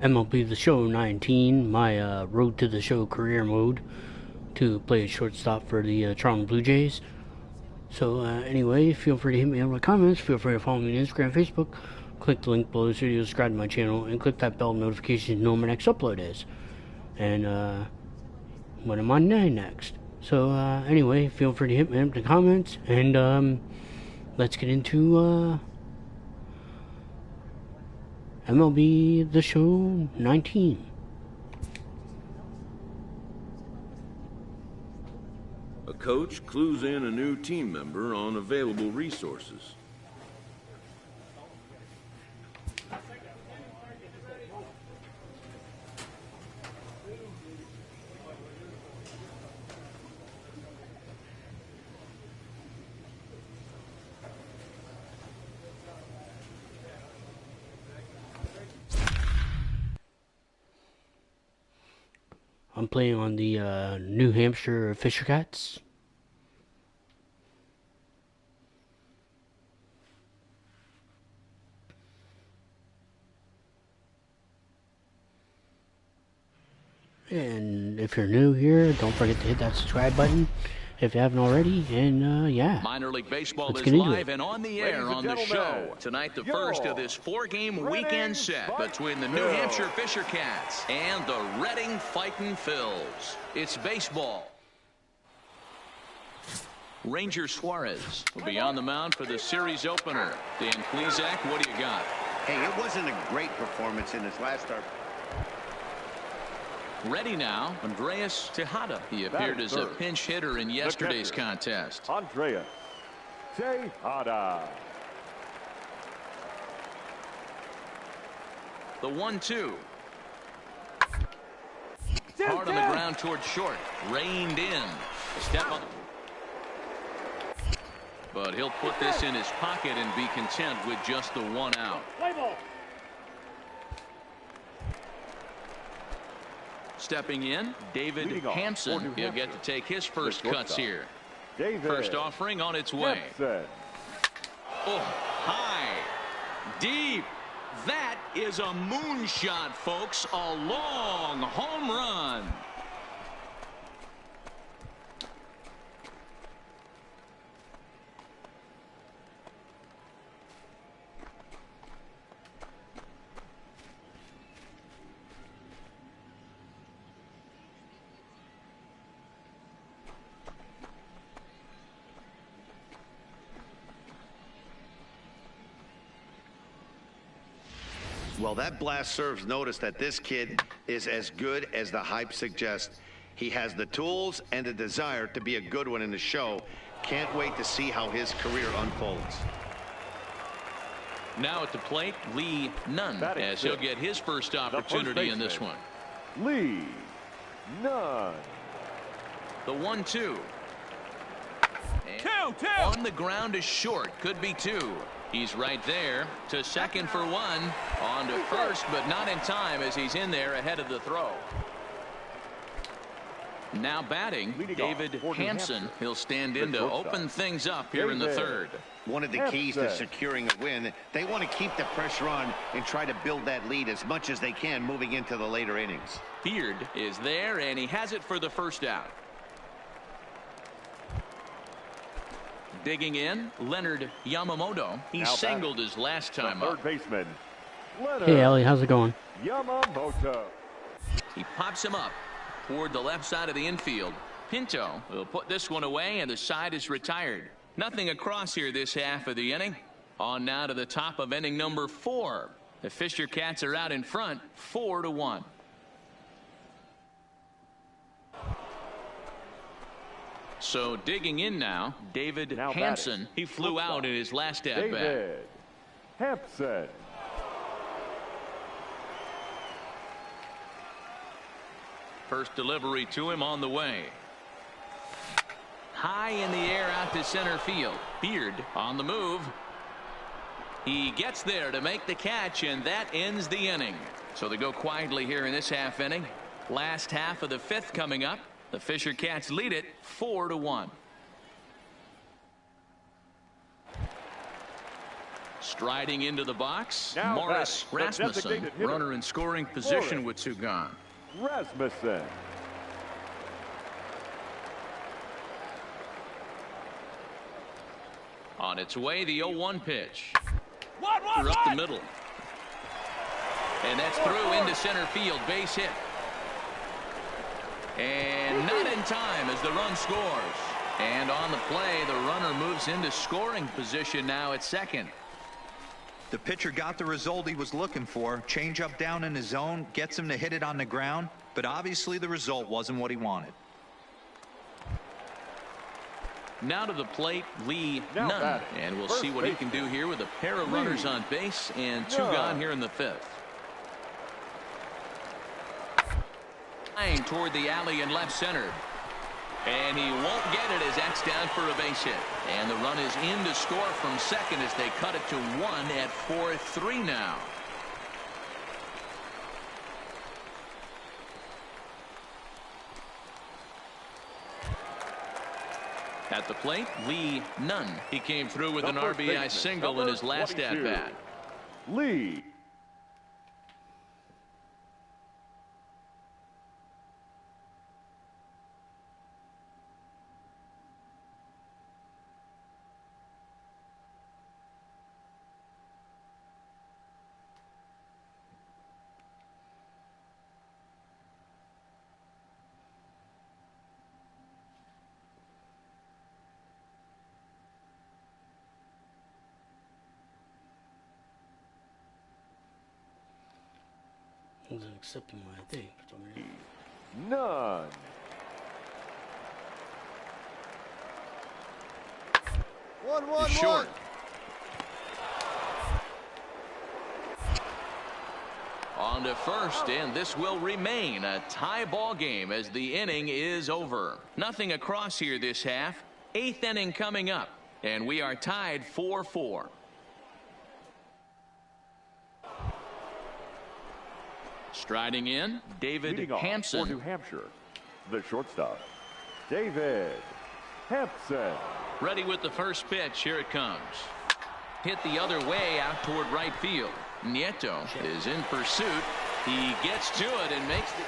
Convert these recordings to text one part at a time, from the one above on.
MLB The Show 19, my Road to the Show career mode to play a shortstop for the Toronto Blue Jays. So anyway, feel free to hit me up in the comments. Feel free to follow me on Instagram, Facebook. Click the link below this video, subscribe to my channel, and click that bell notification to know when my next upload is. And when I'm on next. So anyway, feel free to hit me up in the comments, and let's get into MLB The Show 19. A coach clues in a new team member on available resources. I'm playing on the New Hampshire Fisher Cats. And if you're new here, don't forget to hit that subscribe button if you haven't already. And yeah, Minor League Baseball is live and on the air on the show. Tonight, the first of this four-game weekend set between the New Hampshire Fisher Cats and the Reading Fightin' Phils. It's baseball. Ranger Suarez will be on the mound for the series opener. Dan Klezak, what do you got? Hey, it wasn't a great performance in his last start. Ready now, Andreas Tejada. He appeared as a pinch hitter in yesterday's contest. Andreas Tejada. The 1-2. Hard on the ground towards short. Reined in. Step on. But he'll put this in his pocket and be content with just the one out. Stepping in, David Hampson. He'll get to take his first cuts here. First offering on its way. Oh, high, deep. That is a moonshot, folks. A long home run. Well, that blast serves notice that this kid is as good as the hype suggests. He has the tools and the desire to be a good one in the show. Can't wait to see how his career unfolds. Now at the plate, Lee Nunn, as he'll get his first opportunity in this one. Lee Nunn. The 1-2. On the ground is short. Could be two. He's right there to second for one. On to first, but not in time as he's in there ahead of the throw. Now batting, David Hampson. He'll stand in to open things up here in the third. One of the keys to securing a win, they want to keep the pressure on and try to build that lead as much as they can moving into the later innings. Beard is there, and he has it for the first out. Digging in, Leonard Yamamoto. He singled his last time up. Third baseman. Hey, Ellie, how's it going? Yamamoto. He pops him up toward the left side of the infield. Pinto will put this one away, and the side is retired. Nothing across here this half of the inning. On now to the top of inning number 4. The Fisher Cats are out in front, 4-1. So digging in now, David Hampson. He flew out in his last at-bat. David Hampson. First delivery to him on the way. High in the air out to center field. Beard on the move. He gets there to make the catch, and that ends the inning. So they go quietly here in this half inning. Last half of the 5th coming up. The Fisher Cats lead it 4-1. Striding into the box, Now Morris batting, the Rasmussen. designated hitter. Runner in scoring position Morris with 2 gone. Rasmussen. On its way, the 0-1 pitch. Through up the middle. And that's through into center field. Base hit. And not in time as the run scores. And on the play, the runner moves into scoring position now at second. The pitcher got the result he was looking for. Change up down in his zone, gets him to hit it on the ground, but obviously the result wasn't what he wanted. Now to the plate, Lee Now Nunn. batting, And we'll first see what he baseman, can do here with a pair of runners on base and 2 Nunn. gone here in the 5th. Flying toward the alley in left center. And he won't get it as that's down for a base hit. And the run is in to score from second as they cut it to 1 at 4-3 now. At the plate, Lee Nunn. He came through with an Number RBI baseman, single in number his last 22. at-bat. Lee. I wasn't accepting my thing for some reason. None. Short. On to first, and this will remain a tie ball game as the inning is over. Nothing across here this half. 8th inning coming up, and we are tied 4-4. Striding in, David Leading off for Hampson. New Hampshire, the shortstop, David Hampson. Ready with the first pitch. Here it comes. Hit the other way out toward right field. Nieto is in pursuit. He gets to it and makes the...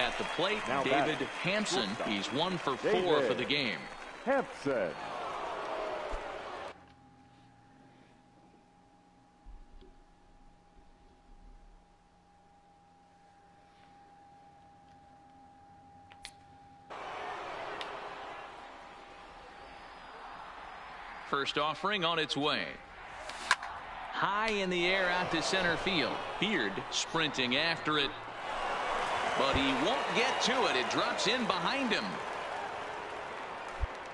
At the plate, Now David batting, Hampson. shortstop, He's 1 for 4 David for the game. Hampson. First offering on its way. High in the air out to center field. Beard sprinting after it. But he won't get to it. It drops in behind him.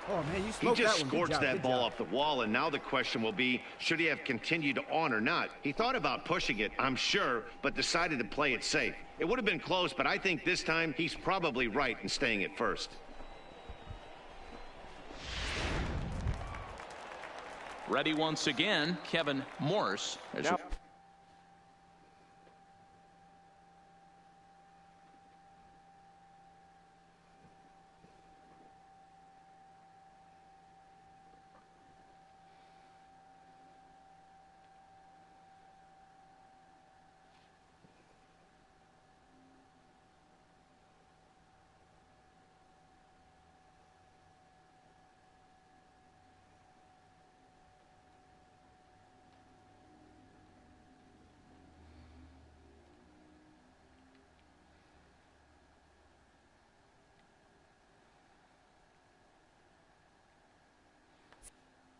Oh, man, you He smoked just that one. Good scorched job, that good ball job. off the wall, and now the question will be, should he have continued on or not? He thought about pushing it, I'm sure, but decided to play it safe. It would have been close, but I think this time he's probably right in staying at first. Ready once again, Kevin Morse. Now,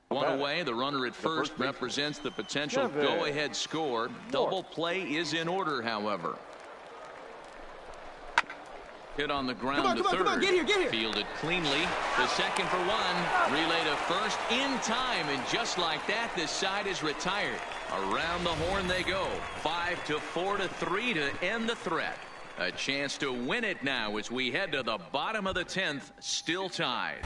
One away, the runner at first represents the potential go-ahead score. Double play is in order, however. Hit on the ground to third. Come on, get here. Fielded cleanly. The second for 1. Relay to first in time, and just like that, this side is retired. Around the horn they go. 5-4-3 to end the threat. A chance to win it now as we head to the bottom of the 10th, still tied.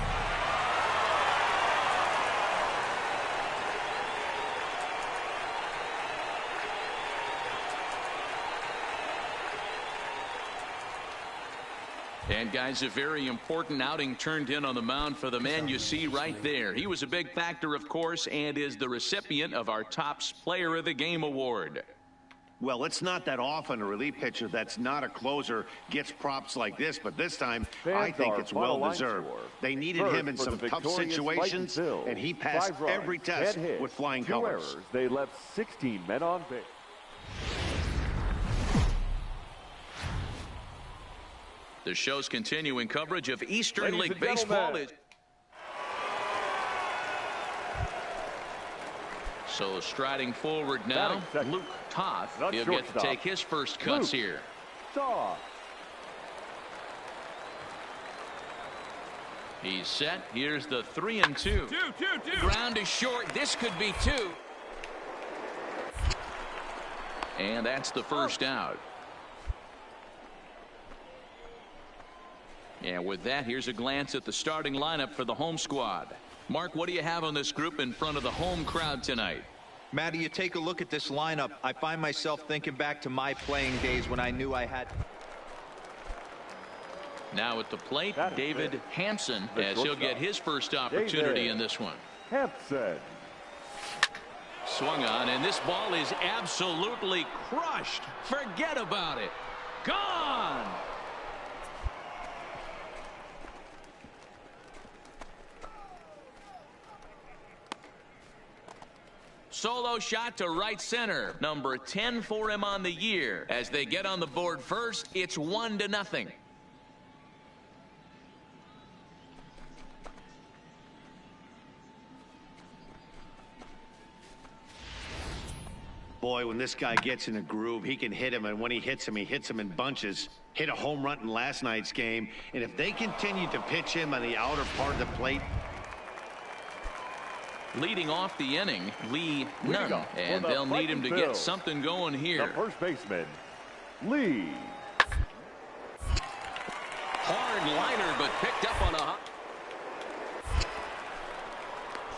And guys, a very important outing turned in on the mound for the man you see right there. He was a big factor, of course, and is the recipient of our Topps Player of the Game award. Well, it's not that often a relief pitcher that's not a closer gets props like this, but this time I think it's well-deserved. They needed him in some tough situations, and he passed every test with flying colors. They left 16 men on base. The show's continuing coverage of Eastern League Baseball is... So striding forward now, Luke Toth. He'll get to take his first cuts here. He's set. Here's the 3-2. Ground is short. This could be 2. And that's the first out. And with that, here's a glance at the starting lineup for the home squad. Mark, what do you have on this group in front of the home crowd tonight? Matty, you take a look at this lineup. I find myself thinking back to my playing days when I knew I had... Now at the plate, David Hampson, as he'll get his first opportunity in this one. Hampson. Swung on, and this ball is absolutely crushed. Forget about it. Gone! Solo shot to right center. Number 10 for him on the year. As they get on the board first, it's 1-0. Boy, when this guy gets in a groove, he can hit him, and when he hits him in bunches. Hit a home run in last night's game, and if they continue to pitch him on the outer part of the plate. Leading off the inning, Lee Nunn, and they'll need him to get something going here. The first baseman, Lee. Hard liner, but picked up on a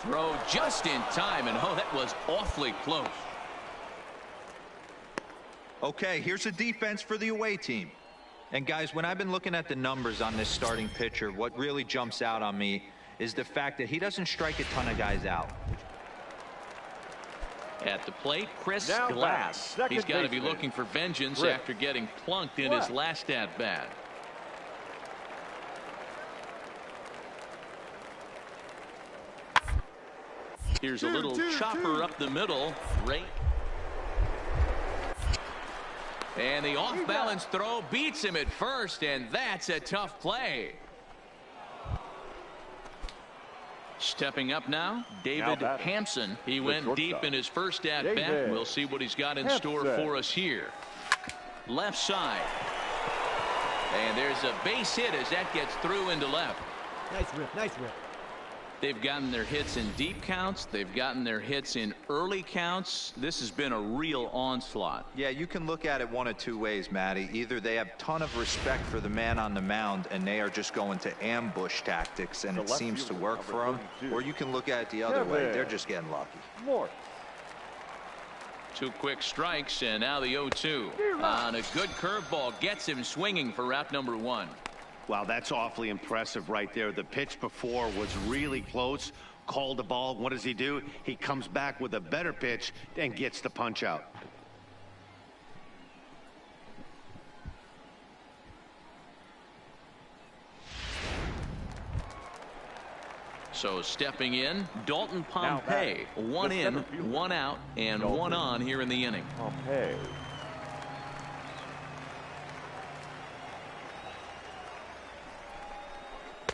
throw just in time, and oh, that was awfully close. Okay, here's a defense for the away team. And guys, when I've been looking at the numbers on this starting pitcher, what really jumps out on me is the fact that he doesn't strike a ton of guys out. At the plate, Chris Glass. He's got to be looking for vengeance after getting plunked in his last at-bat. Here's a little chopper up the middle. And the off-balance throw beats him at first, and that's a tough play. Stepping up now, David Hampson. He went deep in his first at-bat. We'll see what he's got in store for us here. Left side. And there's a base hit as that gets through into left. Nice rip, nice rip. They've gotten their hits in deep counts. They've gotten their hits in early counts. This has been a real onslaught. Yeah, you can look at it one of two ways, Matty. Either they have a ton of respect for the man on the mound and they are just going to ambush tactics and it seems to work for them. Or you can look at it the other way. They're just getting lucky. Two quick strikes, and now the 0-2. On a good curveball gets him swinging for route number 1. Wow, that's awfully impressive right there. The pitch before was really close. Called the ball. What does he do? He comes back with a better pitch and gets the punch out. So stepping in, Dalton Pompey. 1 in, 1 out, and 1 on here in the inning. Pompey.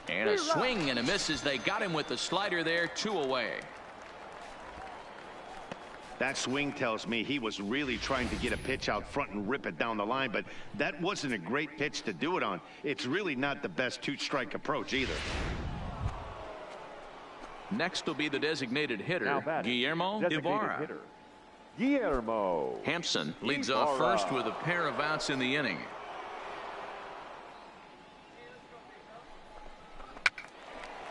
And a swing and a miss as they got him with the slider there, 2 away. That swing tells me he was really trying to get a pitch out front and rip it down the line, but that wasn't a great pitch to do it on. It's really not the best 2-strike approach either. Next will be the designated hitter, Guillermo Ibarra. Guillermo. Hampson leads off first with a pair of outs in the inning.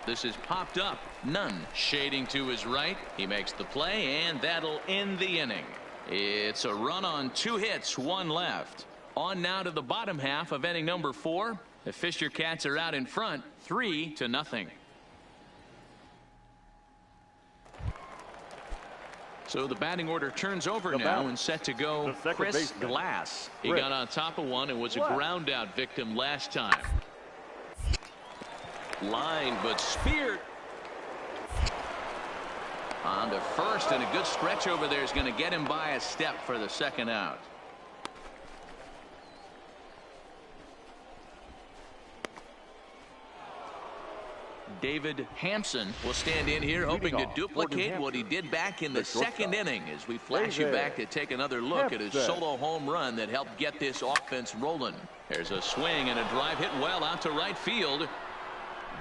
This is popped up. Nunn shading to his right. He makes the play, and that'll end the inning. It's a run on 2 hits, 1 left. On now to the bottom half of inning number 4. The Fisher Cats are out in front, 3-0. So the batting order turns over now and set to go Chris Glass. He got on top of one and was a ground out victim last time. Line but speared. On to first, and a good stretch over there is going to get him by a step for the second out. David Hampson will stand in here hoping to duplicate what he did back in the second inning as we flash you back to take another look at his solo home run that helped get this offense rolling. There's a swing and a drive hit well out to right field.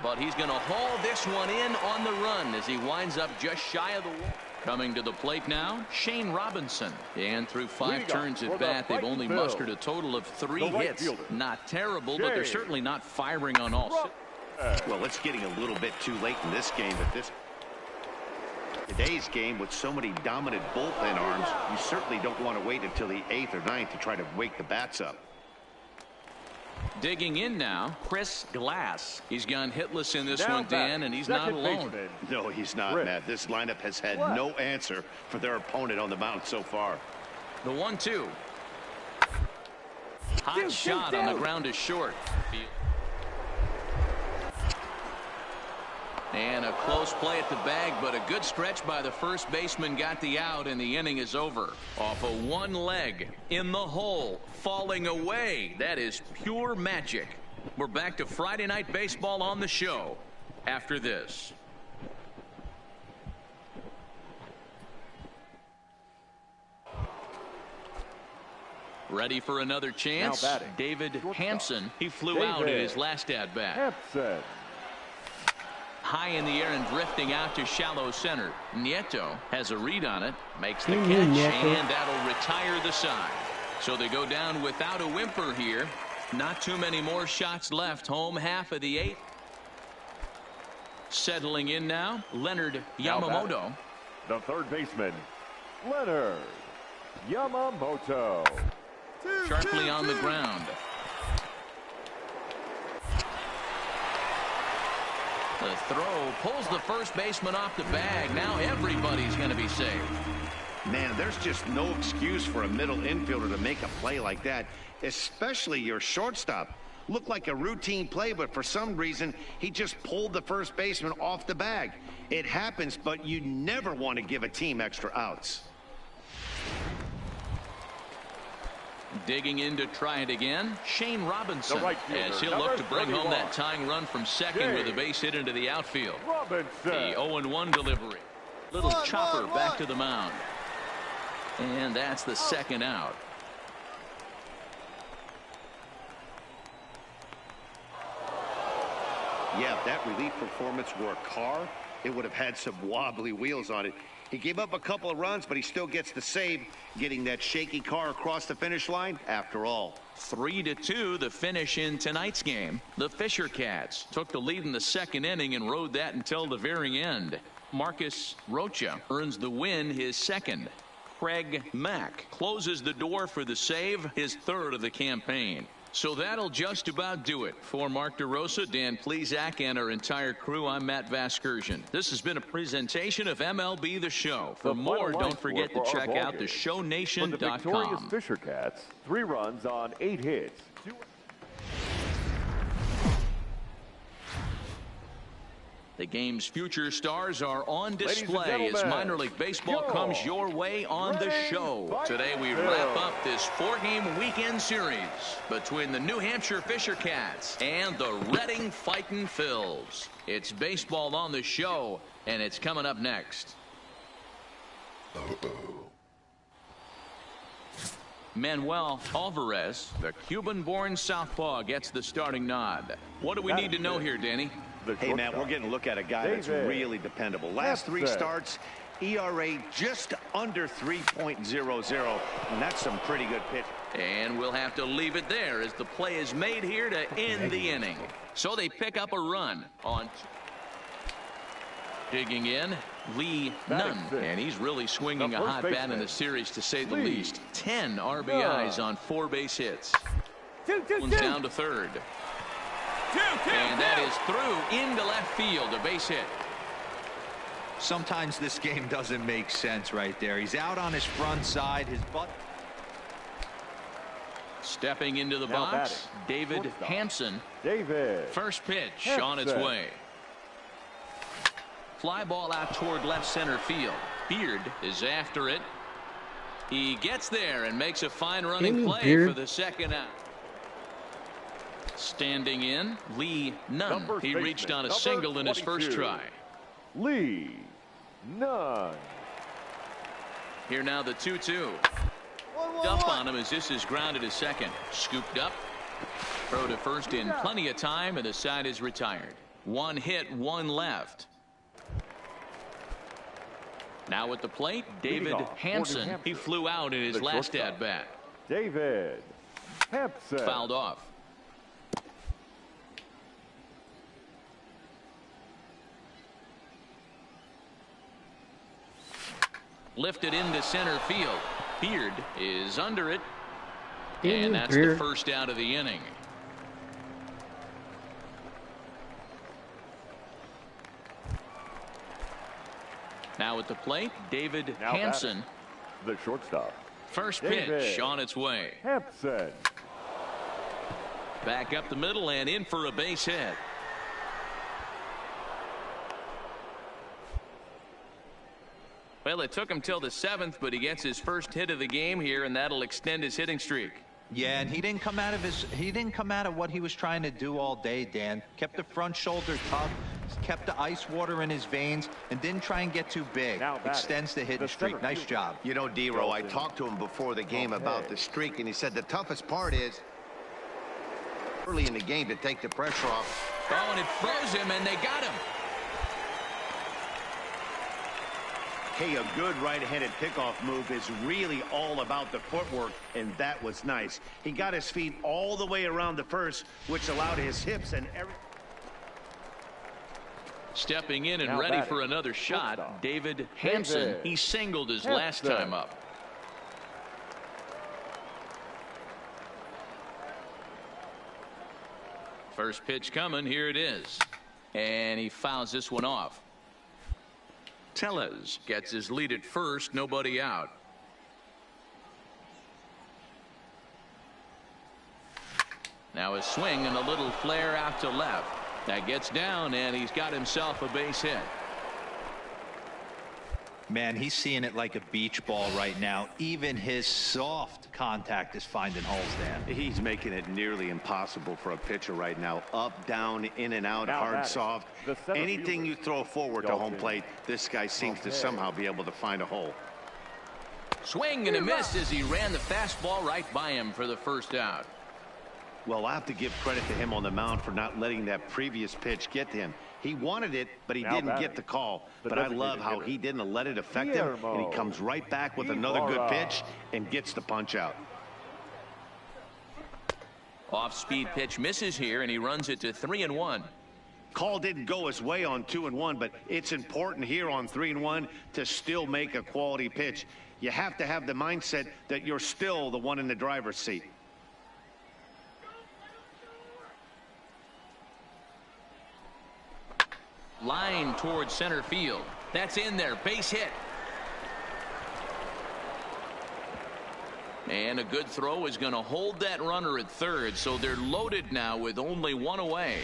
But he's going to haul this one in on the run as he winds up just shy of the wall. Coming to the plate now, Shane Robinson. And through 5 turns at bat, they've only mustered a total of 3 hits. Not terrible, but they're certainly not firing on all cylinders. Well, it's getting a little bit too late in this game. Today's game with so many dominant bullpen arms, you certainly don't want to wait until the 8th or 9th to try to wake the bats up. Digging in now, Chris Glass. He's gone hitless in this one, Dan, and he's not alone. No, he's not, Matt. This lineup has had no answer for their opponent on the mound so far. The 1-2. Hot shot on the ground is short. And a close play at the bag, but a good stretch by the first baseman got the out, and the inning is over. Off of one leg, in the hole, falling away. That is pure magic. We're back to Friday Night Baseball on the show after this. Ready for another chance? David Hampson. He flew out in his last at-bat. Hampson. High in the air and drifting out to shallow center. Nieto has a read on it, makes the catch, and that'll retire the side. So they go down without a whimper here. Not too many more shots left. Home half of the 8th. Settling in now, Leonard Yamamoto. The third baseman, Leonard Yamamoto. Sharply on the ground. The throw pulls the first baseman off the bag. Now everybody's going to be safe. Man, there's just no excuse for a middle infielder to make a play like that, especially your shortstop. Looked like a routine play, but for some reason, he just pulled the first baseman off the bag. It happens, but you never want to give a team extra outs. Digging in to try it again, Shane Robinson, as he'll look to bring home that tying run from second with a base hit into the outfield. The 0-1 delivery. Little chopper back to the mound. And that's the second out. Yeah, if that relief performance were a car, it would have had some wobbly wheels on it. He gave up a couple of runs, but he still gets the save, getting that shaky car across the finish line after all. 3-2 the finish in tonight's game. The Fisher Cats took the lead in the second inning and rode that until the very end. Marcus Rocha earns the win, his second. Craig Mack closes the door for the save, his third of the campaign. So that'll just about do it. For Mark DeRosa, Dan Plesac, and our entire crew, I'm Matt Vasgersian. This has been a presentation of MLB The Show. For more, don't forget to check out theshownation.com. For the victorious Fisher Cats, 3 runs on 8 hits. The game's future stars are on display as minor league baseball comes your way on the show. Today we wrap up this 4-game weekend series between the New Hampshire Fisher Cats and the Reading Fightin' Phils. It's baseball on the show, and it's coming up next. Manuel Alvarez, the Cuban-born southpaw, gets the starting nod. What do we need to know here, Danny? Hey, Matt, we're getting a look at a guy that's really dependable. Last 3 starts, ERA just under 3.00, and that's some pretty good pitch. And we'll have to leave it there as the play is made here to end the inning. So they pick up a run on. Digging in, Lee Nunn, and he's really swinging a hot bat in the series, to say the least. 10 RBIs on 4 base hits. One's down to third. And that is through into left field, a base hit. Sometimes this game doesn't make sense right there. He's out on his front side, his butt. Stepping into the box, David Hampson. First pitch on its way. Fly ball out toward left center field. Beard is after it. He gets there and makes a fine running play for the second out. Standing in, Lee Nunn. He reached on a single in his first try. Lee Nunn. Here now the 2-2. Up on him as this is grounded to second. Scooped up. Throw to first in plenty of time, and the side is retired. One hit, one left. Now at the plate, David Hampson. He flew out in his last at bat. David Hampson. Fouled off. Lifted into center field. Beard is under it. And that's the first out of the inning. Now at the plate, David Hampson. The shortstop. First pitch on its way. Hampson. Back up the middle and in for a base hit. Well, it took him till the 7th, but he gets his first hit of the game here, and that'll extend his hitting streak. Yeah, and he didn't come out of what he was trying to do all day, Dan. Kept the front shoulder tucked, kept the ice water in his veins, and didn't try and get too big. Extends the hitting streak. Nice job. You know, D-Row, I talked to him before the game about the streak, and he said the toughest part is early in the game to take the pressure off. Oh, and it froze him, and they got him. Hey, a good right-handed pickoff move is really all about the footwork, and that was nice. He got his feet all the way around the first, which allowed his hips and everything. Stepping in and ready for another shot, David Hampson. He singled his last time up. First pitch coming. Here it is. And he fouls this one off. Tellez gets his lead at first, nobody out. Now a swing and a little flare out to left. That gets down, and he's got himself a base hit. Man, he's seeing it like a beach ball right now. Even his soft contact is finding holes, Dan. He's making it nearly impossible for a pitcher right now. Up, down, in and out, hard, soft. Anything you throw forward to home plate, this guy seems to somehow be able to find a hole. Swing and a miss as he ran the fastball right by him for the first out. Well, I have to give credit to him on the mound for not letting that previous pitch get to him. He wanted it, but he didn't get the call. But I love how he didn't let it affect him, and he comes right back with another good pitch and gets the punch out. Off-speed pitch misses here, and he runs it to 3-1. Call didn't go his way on 2-1, but it's important here on 3-1 to still make a quality pitch. You have to have the mindset that you're still the one in the driver's seat. Line towards center field. That's in there. Base hit. And a good throw is going to hold that runner at third, so they're loaded now with only one away.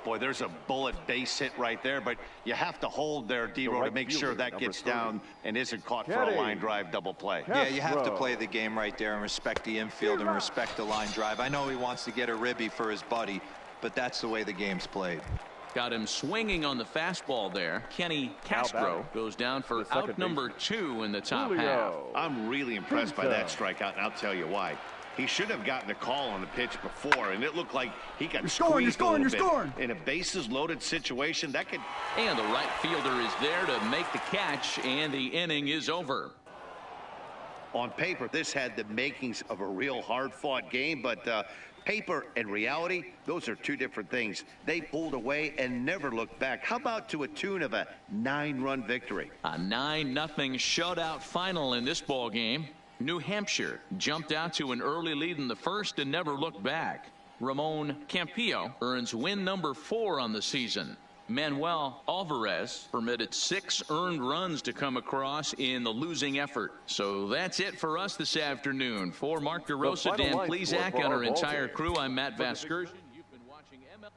Boy, there's a bullet base hit right there, but you have to hold there, D-Row, to make sure that gets down and isn't caught for a line drive double play. Yeah, you have to play the game right there and respect the infield and respect the line drive. I know he wants to get a ribby for his buddy, but that's the way the game's played. Got him swinging on the fastball there. Kenny Castro goes down for out number 2 in the top half. I'm really impressed by that strikeout, and I'll tell you why. He should have gotten a call on the pitch before, and it looked like he got squeezed a little bit. In a bases-loaded situation, that could... And the right fielder is there to make the catch, and the inning is over. On paper, this had the makings of a real hard-fought game, but paper and reality, those are two different things. They pulled away and never looked back. How about to a tune of a 9-run victory? A 9-0 shutout final in this ball game. New Hampshire jumped out to an early lead in the first and never looked back. Ramon Campillo earns win number 4 on the season. Manuel Alvarez permitted 6 earned runs to come across in the losing effort. So that's it for us this afternoon. For Mark DeRosa, Dan Plesac, and our entire crew, I'm Matt Vasgersian. You've been watching MLB.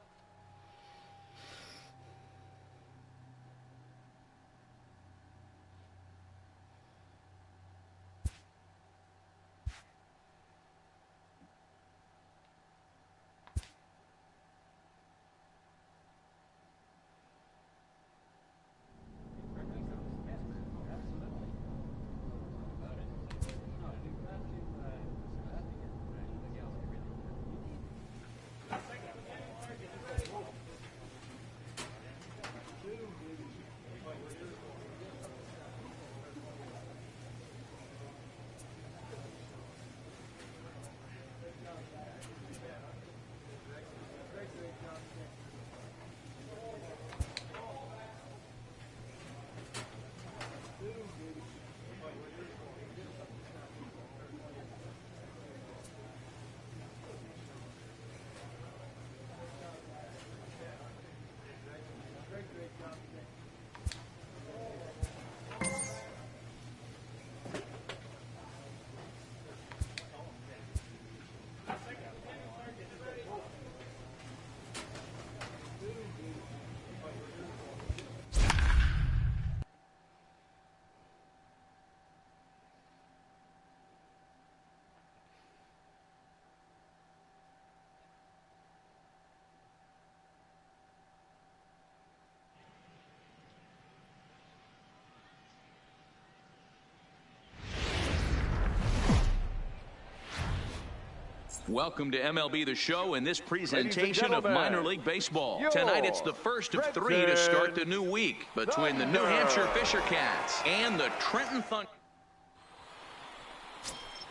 Welcome to MLB The Show and this presentation of minor league baseball. Tonight it's the first of 3 to start the new week between the New Hampshire Fisher Cats and the Trenton Thunder.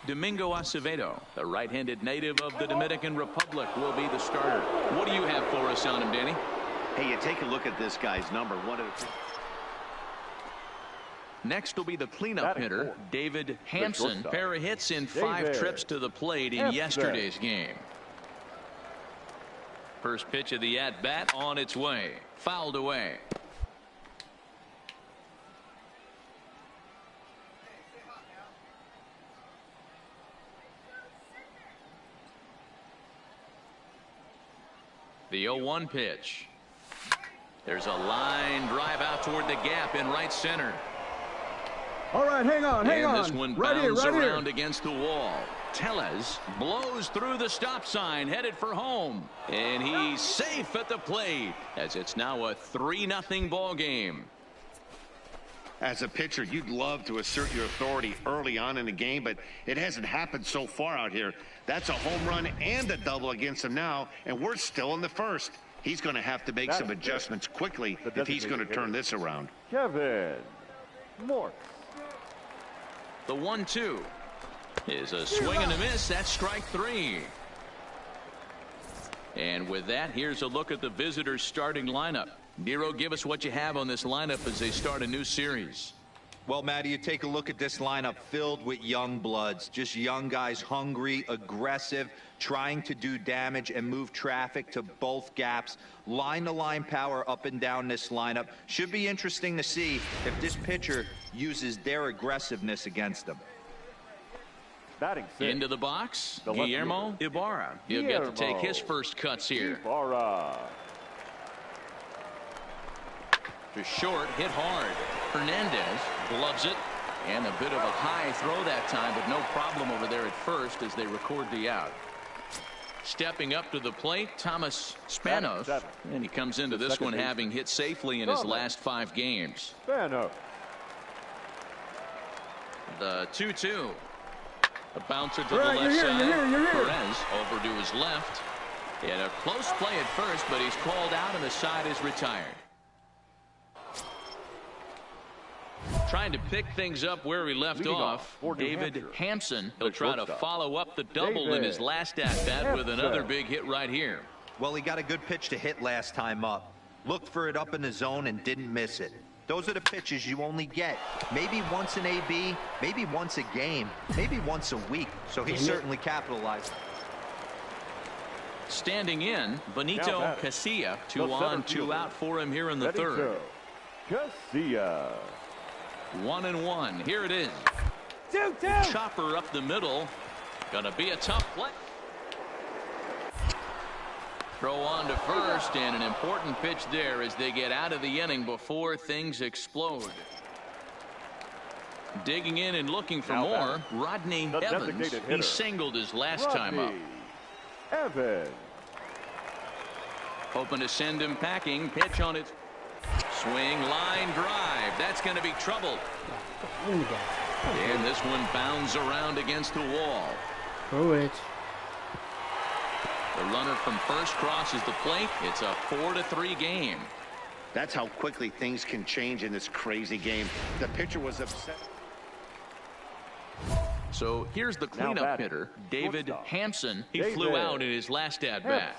Domingo Acevedo, the right-handed native of the Dominican Republic, will be the starter. What do you have for us on him, Danny? Hey, you take a look at this guy's number. Next will be the cleanup hitter, David Hampson. Pair of hits in 5 trips to the plate in yesterday's game. First pitch of the at-bat on its way. Fouled away. The 0-1 pitch. There's a line drive out toward the gap in right center. All right, hang on. This one bounds around against the wall. Tellez blows through the stop sign, headed for home. And he's safe at the plate, as it's now a 3-0 ball game. As a pitcher, you'd love to assert your authority early on in the game, but it hasn't happened so far out here. That's a home run and a double against him now, and we're still in the first. He's going to have to make some adjustments quickly if he's going to turn this around. Kevin Morse. The 1-2 is a swing and a miss. That's strike 3. And with that, here's a look at the visitors' starting lineup. Nero, give us what you have on this lineup as they start a new series. Well, Matty, you take a look at this lineup filled with young bloods, just young guys, hungry, aggressive, trying to do damage and move traffic to both gaps. Line-to-line power up and down this lineup. Should be interesting to see if this pitcher uses their aggressiveness against them. Batting into the box, Guillermo Ibarra. He'll get to take his first cuts here. Ibarra. To short, hit hard. Hernandez gloves it, and a bit of a high throw that time, but no problem over there at first as they record the out. Stepping up to the plate, Thomas Spanos, and he comes into this one having hit safely in his last 5 games. Spanos. The 2-2. A bouncer to the left side. Perez over to his left. And a close play at first, but he's called out and the side is retired. Trying to pick things up where he left off, David Hampson. He'll try to follow up the double in his last at-bat with another big hit right here. Well, he got a good pitch to hit last time up. Looked for it up in the zone and didn't miss it. Those are the pitches you only get maybe once in AB, maybe once a game, maybe once a week. So he certainly capitalized. Standing in, Benito Casilla. 2 on, 2 out for him here in the third. Casilla. 1-1. Here it is. Chopper up the middle. Gonna be a tough play. Throw on to first, and an important pitch there as they get out of the inning before things explode. Digging in and looking for more, Rodney Evans. He singled his last time up. Evans. Hoping to send him packing. Pitch on it. Swing, line drive. That's going to be trouble. And this one bounds around against the wall. Throw it. The runner from first crosses the plate. It's a 4-3 game. That's how quickly things can change in this crazy game. The pitcher was upset. So here's the cleanup hitter, David Hampson. He flew out in his last at-bat.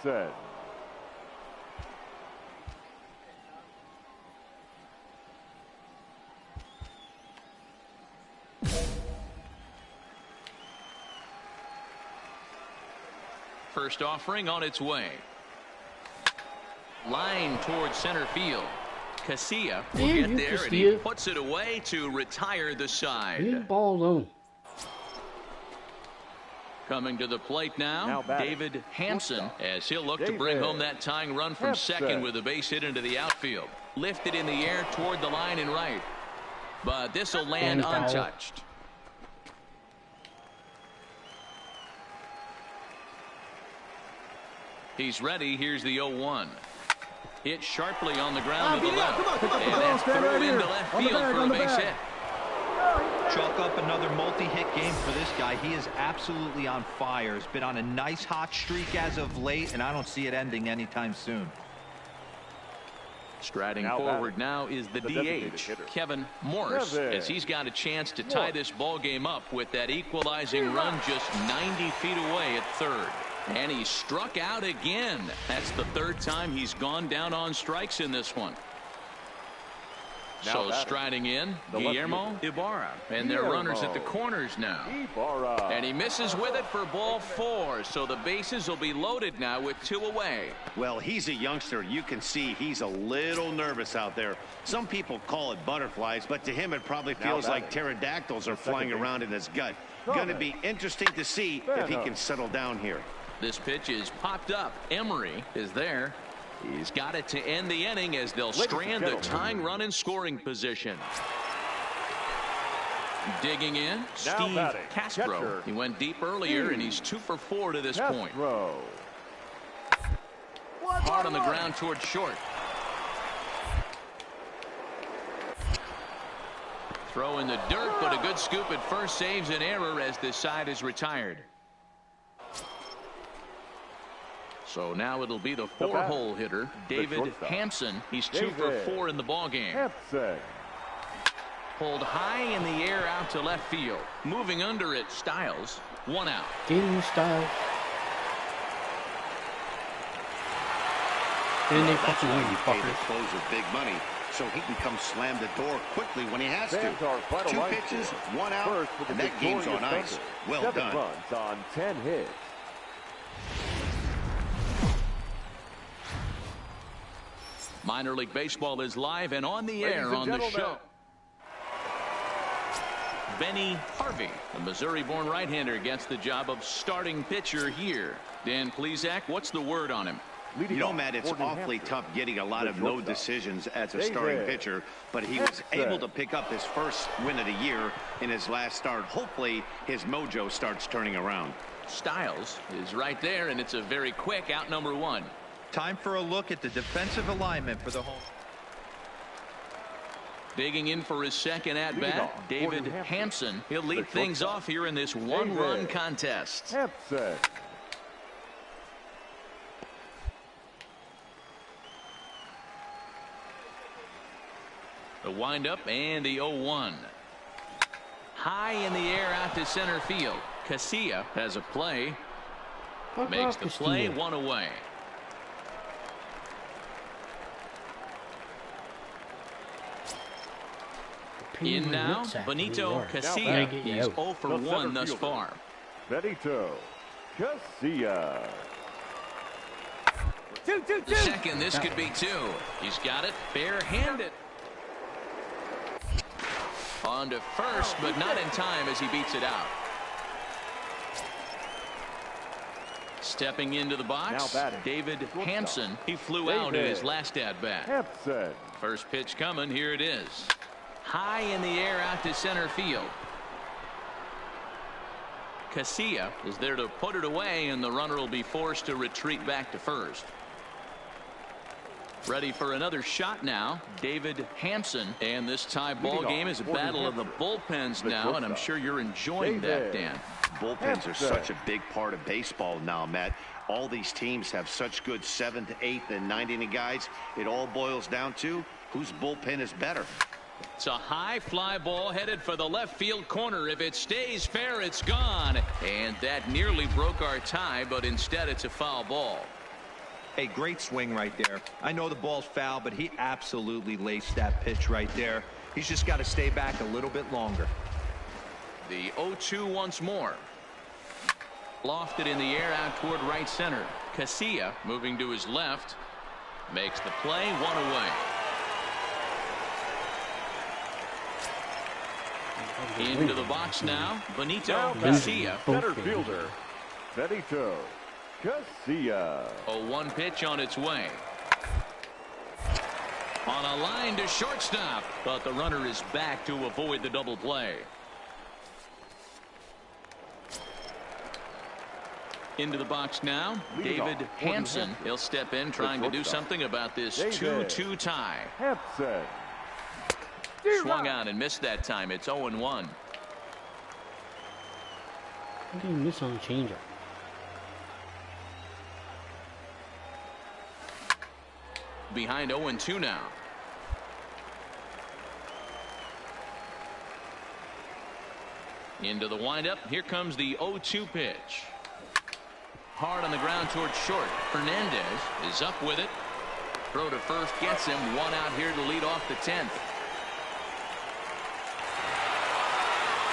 First offering on its way. Line towards center field. Casilla will get there, and he puts it away to retire the side. Leave the ball alone. Coming to the plate now David Hampson, as he'll look to bring home that tying run from second with a base hit into the outfield. Lifted in the air toward the line and right. But this will land untouched. He's ready. Here's the 0-1. Hit sharply on the ground to the left. And that's through into left field for a base hit. Chalk up another multi-hit game for this guy. He is absolutely on fire. He's been on a nice hot streak as of late, and I don't see it ending anytime soon. Striding forward now is the DH, Kevin Morris, as he's got a chance to tie this ball game up with that equalizing run just 90 feet away at third. And he struck out again. That's the third time he's gone down on strikes in this one. So striding in, Guillermo Ibarra. And they're runners at the corners now. And he misses with it for ball 4. So the bases will be loaded now with 2 away. Well, he's a youngster. You can see he's a little nervous out there. Some people call it butterflies, but to him it probably feels like pterodactyls are flying around in his gut. Going to be interesting to see if he can settle down here. This pitch is popped up. Emery is there. He's got it to end the inning as they'll strand the tying run in scoring position. Digging in, Steve Castro. He went deep earlier, and he's 2 for 4 to this point. Hard on the ground towards short. Throw in the dirt, but a good scoop at first saves an error as this side is retired. So now it'll be the 4-hole hitter, David Hampson. He's 2 for 4 in the ballgame. Pulled high in the air out to left field. Moving under it, Styles. 1 out. Getting Styles. And they fucking win, you fuckers. Close with big money, so he can come slam the door quickly when he has to. 2 pitches, 1 out, and that game's on ice. Well done. 7 runs on 10 hits. Minor League Baseball is live and on the air on the show. Benny Harvey, the Missouri-born right-hander, gets the job of starting pitcher here. Dan Plesac, what's the word on him? You know, Matt, it's awfully tough getting a lot of no decisions as a starting pitcher, but he was able to pick up his first win of the year in his last start. Hopefully, his mojo starts turning around. Styles is right there, and it's a very quick out number 1. Time for a look at the defensive alignment for the home. Digging in for his second at-bat, David Hampson. He'll lead things off here in this 1-run contest. Hampson. The windup and the 0-1. High in the air out to center field. Casilla has a play. Makes the play, 1 away. In now, Benito Casilla. He's 0 for 1 thus far. Benito Casilla. The second, this could be 2. He's got it barehanded. On to first, but not in time as he beats it out. Stepping into the box, David Hampson. He flew out in his last at-bat. Hampson. First pitch coming. Here it is. High in the air out to center field. Casilla is there to put it away, and the runner will be forced to retreat back to first. Ready for another shot now, David Hampson. And this tie ball game is a battle of the bullpens now, and I'm sure you're enjoying that, Dan. Bullpens are such a big part of baseball now, Matt. All these teams have such good 7th, 8th, and 9th inning guys. It all boils down to whose bullpen is better. It's a high fly ball headed for the left field corner. If it stays fair, it's gone. And that nearly broke our tie, but instead it's a foul ball. Hey, great swing right there. I know the ball's foul, but he absolutely laced that pitch right there. He's just got to stay back a little bit longer. The 0-2 once more. Lofted in the air out toward right center. Casilla moving to his left. Makes the play, 1 away. Into the box now, Benito Casilla. Center fielder, Benito Casilla. A 1 pitch on its way. On a line to shortstop, but the runner is back to avoid the double play. Into the box now, David Hampson. He'll step in trying to do something about this 2-2 tie. Hampson. Swung on and missed that time. It's 0-1. How did he miss on the changeup? Behind 0-2 now. Into the windup. Here comes the 0-2 pitch. Hard on the ground towards short. Fernandez is up with it. Throw to first gets him. 1 out here to lead off the 10th.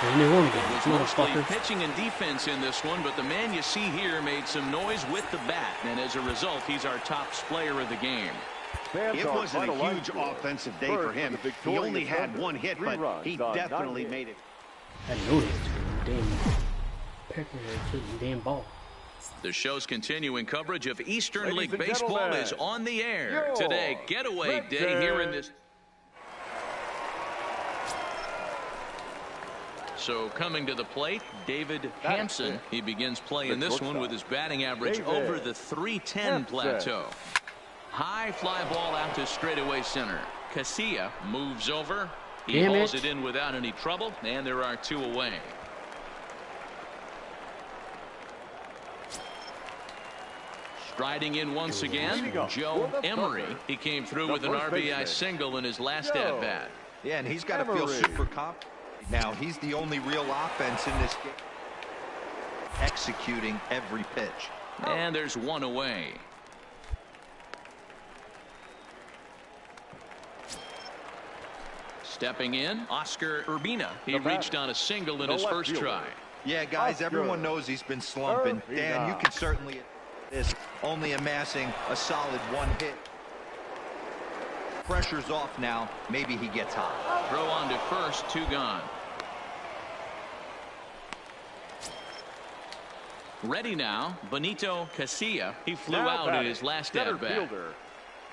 And they won again. It was mostly pitching and defense in this one, but the man you see here made some noise with the bat, and as a result, he's our top player of the game. It wasn't a huge offensive day for him. He only had 1 hit, but he definitely made it. I noticed. Damn pecker to the damn ball. The show's continuing coverage of Eastern League Baseball is on the air today. Getaway day here in this. So coming to the plate, David Hampson. He begins play in this one with his batting average over the 310 plateau. High fly ball out to straightaway center. Casilla moves over. He hauls it in without any trouble, and there are 2 away. Striding in once again, Joe Emery. He came through with an RBI single in his last at-bat. Yeah, and he's got to feel super confident. Now, he's the only real offense in this game. Executing every pitch. And there's 1 away. Stepping in, Oscar Urbina. He reached on a single in his first try. Yeah, guys, everyone knows he's been slumping. Dan, you can certainly this only amassing a solid 1 hit. Pressure's off now. Maybe he gets hot. Throw on to first, 2 gone. Ready now, Benito Casilla. He flew out in his last at-bat.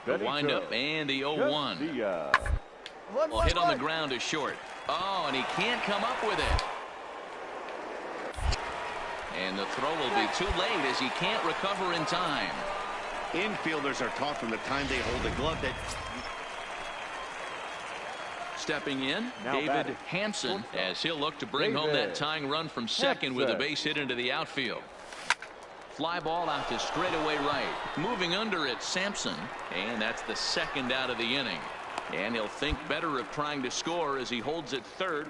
The windup and the 0-1. Well, hit on the ground to short. Oh, and he can't come up with it. And the throw will be too late as he can't recover in time. Infielders are taught from the time they hold the glove that. Stepping in, David Hampson, as he'll look to bring home that tying run from second with a base hit into the outfield. Fly ball out to straightaway right. Moving under it, Sampson. And that's the 2nd out of the inning. And he'll think better of trying to score as he holds it third.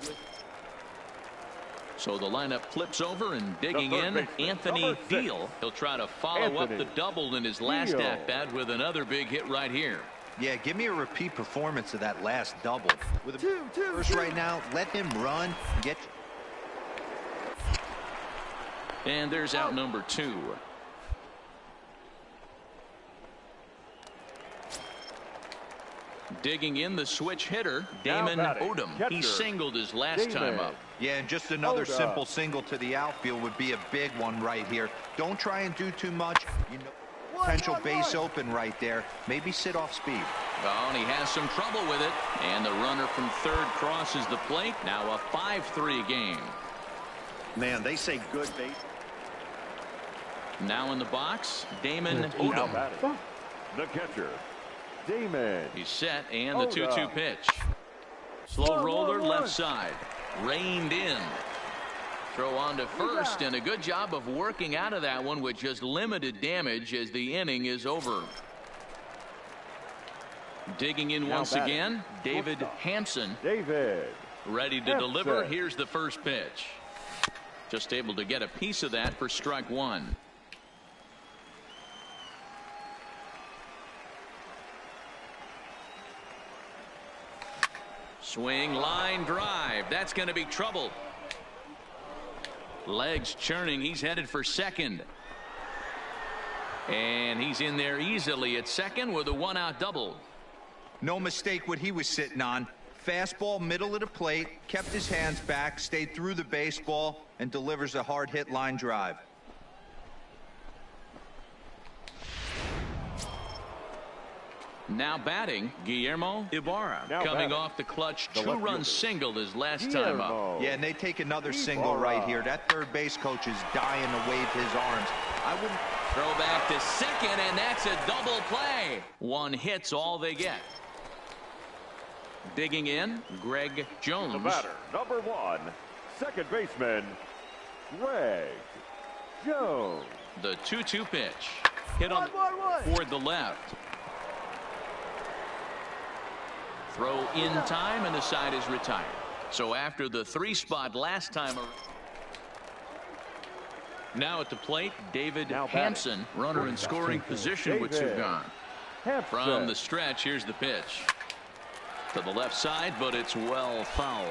So the lineup flips over and digging in, Anthony Deal. He'll try to follow up the double in his last at-bat with another big hit right here. Yeah, give me a repeat performance of that last double. With a first right now, let him run. Get. And there's out number 2. Digging in, the switch hitter, Damon Odom. He singled his last time up. Yeah, and just another simple single to the outfield would be a big one right here. Don't try and do too much. You know, potential base open right there. Maybe sit off speed. Oh, and he has some trouble with it. And the runner from third crosses the plate. Now a 5-3 game. Man, they say good base. Now in the box, Damon Odom. The catcher, Damon. He's set, and the 2-2 pitch. Slow roller left side. Reined in. Throw on to first, and a good job of working out of that one with just limited damage as the inning is over. Digging in once again, David Hampson. Ready to deliver. Here's the first pitch. Just able to get a piece of that for strike one. Swing, line drive. That's going to be trouble. Legs churning. He's headed for second. And he's in there easily at second with a one-out double. No mistake what he was sitting on. Fastball, middle of the plate, kept his hands back, stayed through the baseball, and delivers a hard-hit line drive. Now batting, Guillermo Ibarra. Coming off the clutch two-run single his last time up. Yeah, and they take another single right here. That third base coach is dying to wave his arms. I wouldn't throw back to second, and that's a double play. One hit's all they get. Digging in, Greg Jones. The batter, number 1, second baseman, Greg Jones. The 2-2 pitch. Hit on toward the left. Throw in time, and the side is retired. So after the 3-spot last time. Now at the plate, David Hampson, runner in scoring position with two gone. From the stretch, here's the pitch. To the left side, but it's well foul.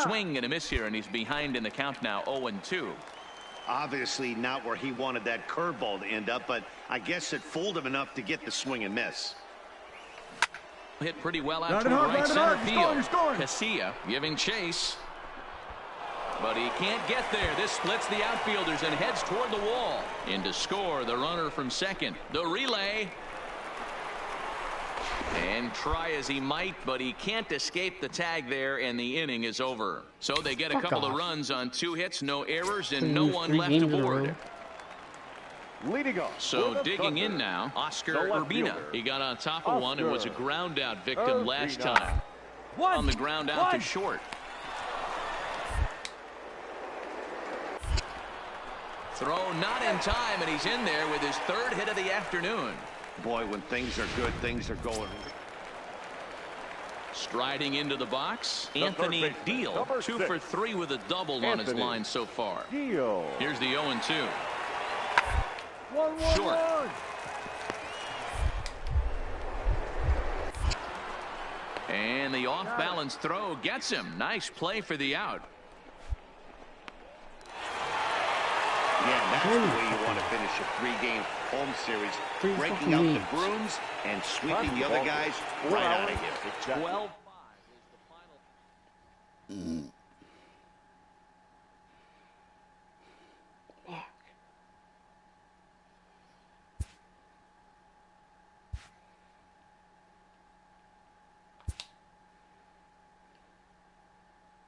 Swing and a miss here, and he's behind in the count now, 0-2. Obviously not where he wanted that curveball to end up, but I guess it fooled him enough to get the swing and miss. Hit pretty well out to right center field. Casilla giving chase. But he can't get there. This splits the outfielders and heads toward the wall. In to score, the runner from second. The relay. And try as he might, but he can't escape the tag there, and the inning is over. So they get a couple of runs on 2 hits, no errors, and no one left aboard. Leading off. So digging in now, Oscar Urbina. He got on top of one and was a ground out victim last time. On the ground out to short. Throw not in time, and he's in there with his 3rd hit of the afternoon. Boy, when things are good, things are going. Striding into the box, Anthony Deal. 2 for 3 with a double on his line so far. Here's the 0-2. Short. And the off-balance throw gets him. Nice play for the out. Yeah, that's the way you want to finish a 3-game home series. Breaking out the brooms and sweeping the other guys right out of here. 12-5 is the final.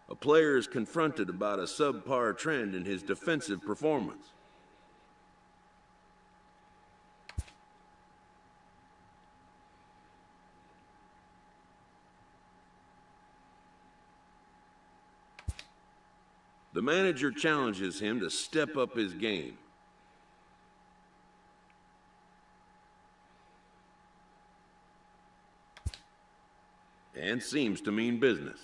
A player is confronted about a subpar trend in his defensive performance. The manager challenges him to step up his game. And seems to mean business.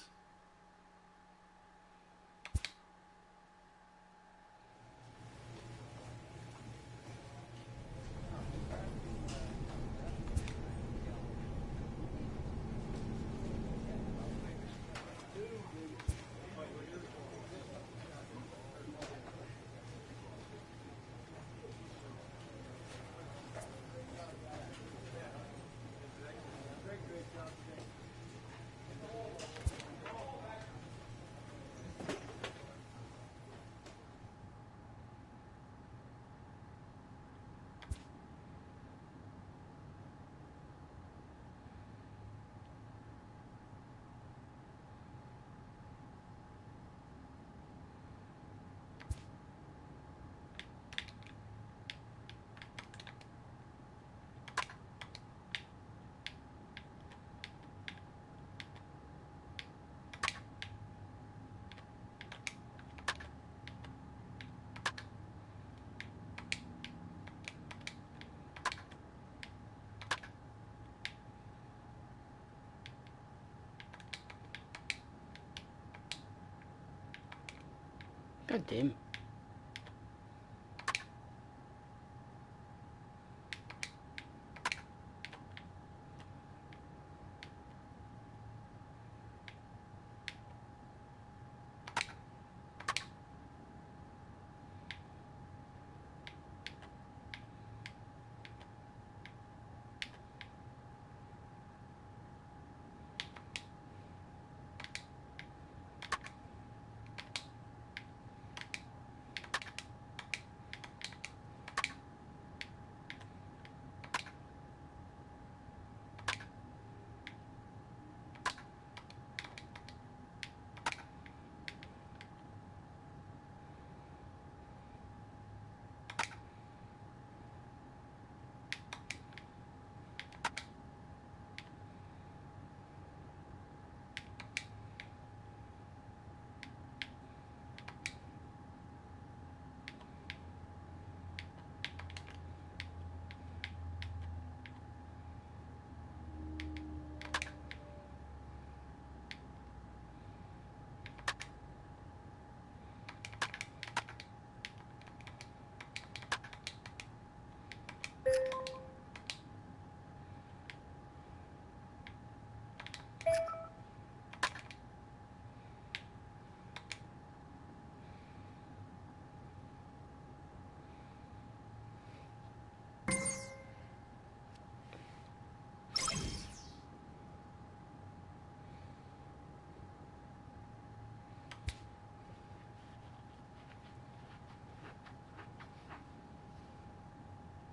God damn.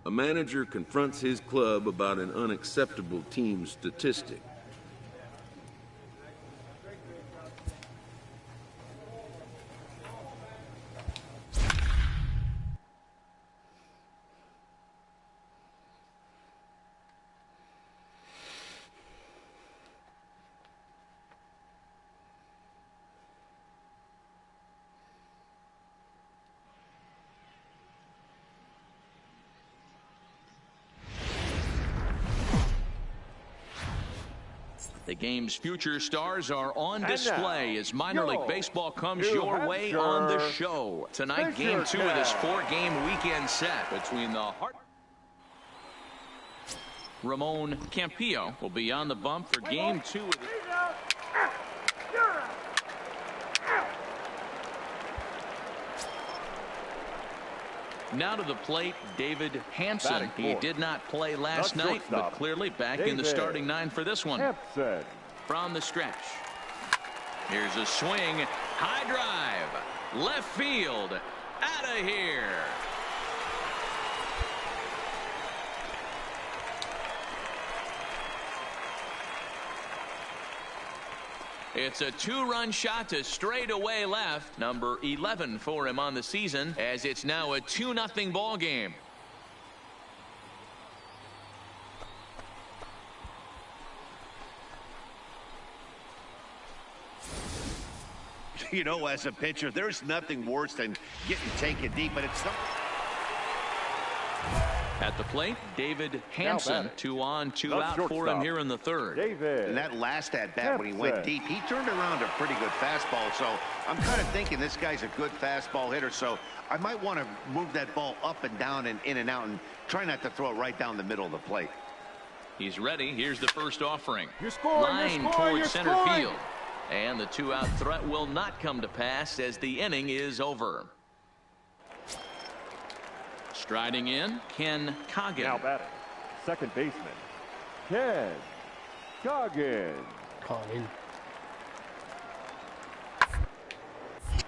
A manager confronts his club about an unacceptable team statistic. The game's future stars are on display as minor league baseball comes your way on the show. Tonight, game 2 of this 4-game weekend set between the Ramon Campillo will be on the bump for game 2 of the Now to the plate, David Hampson. He did not play last night, but clearly back in the starting 9 for this one. Hampson. From the stretch. Here's a swing. High drive. Left field. Out of here. It's a 2-run shot to straightaway left. Number 11 for him on the season, as it's now a 2-0 ball game. You know, as a pitcher, there's nothing worse than getting taken deep, but it's not. At the plate, David Hampson. 2 on, 2 out for him here in the 3rd. David. And that last at-bat when he went deep, he turned around a pretty good fastball. So I'm kind of thinking this guy's a good fastball hitter. So I might want to move that ball up and down and in and out and try not to throw it right down the middle of the plate. He's ready. Here's the first offering. Line towards center field. And the 2-out threat will not come to pass as the inning is over. Striding in, Ken Coggin. Now batting, second baseman, Ken Coggin. Caught in.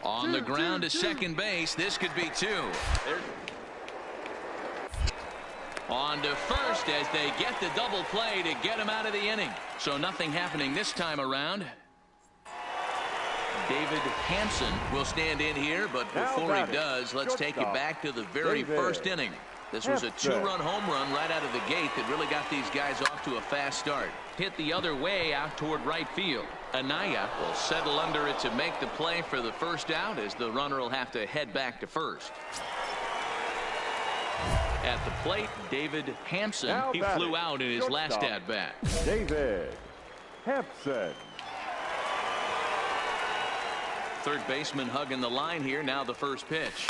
On the ground to second base. This could be 2. On to first as they get the double play to get him out of the inning. So nothing happening this time around. David Hampson will stand in here, but before he does, let's take it back to the very first inning. This was a 2-run home run right out of the gate that really got these guys off to a fast start. Hit the other way out toward right field. Anaya will settle under it to make the play for the first out, as the runner will have to head back to first. At the plate, David Hampson. He flew out in his last at-bat. David Hampson. third baseman hugging the line here. Now the first pitch.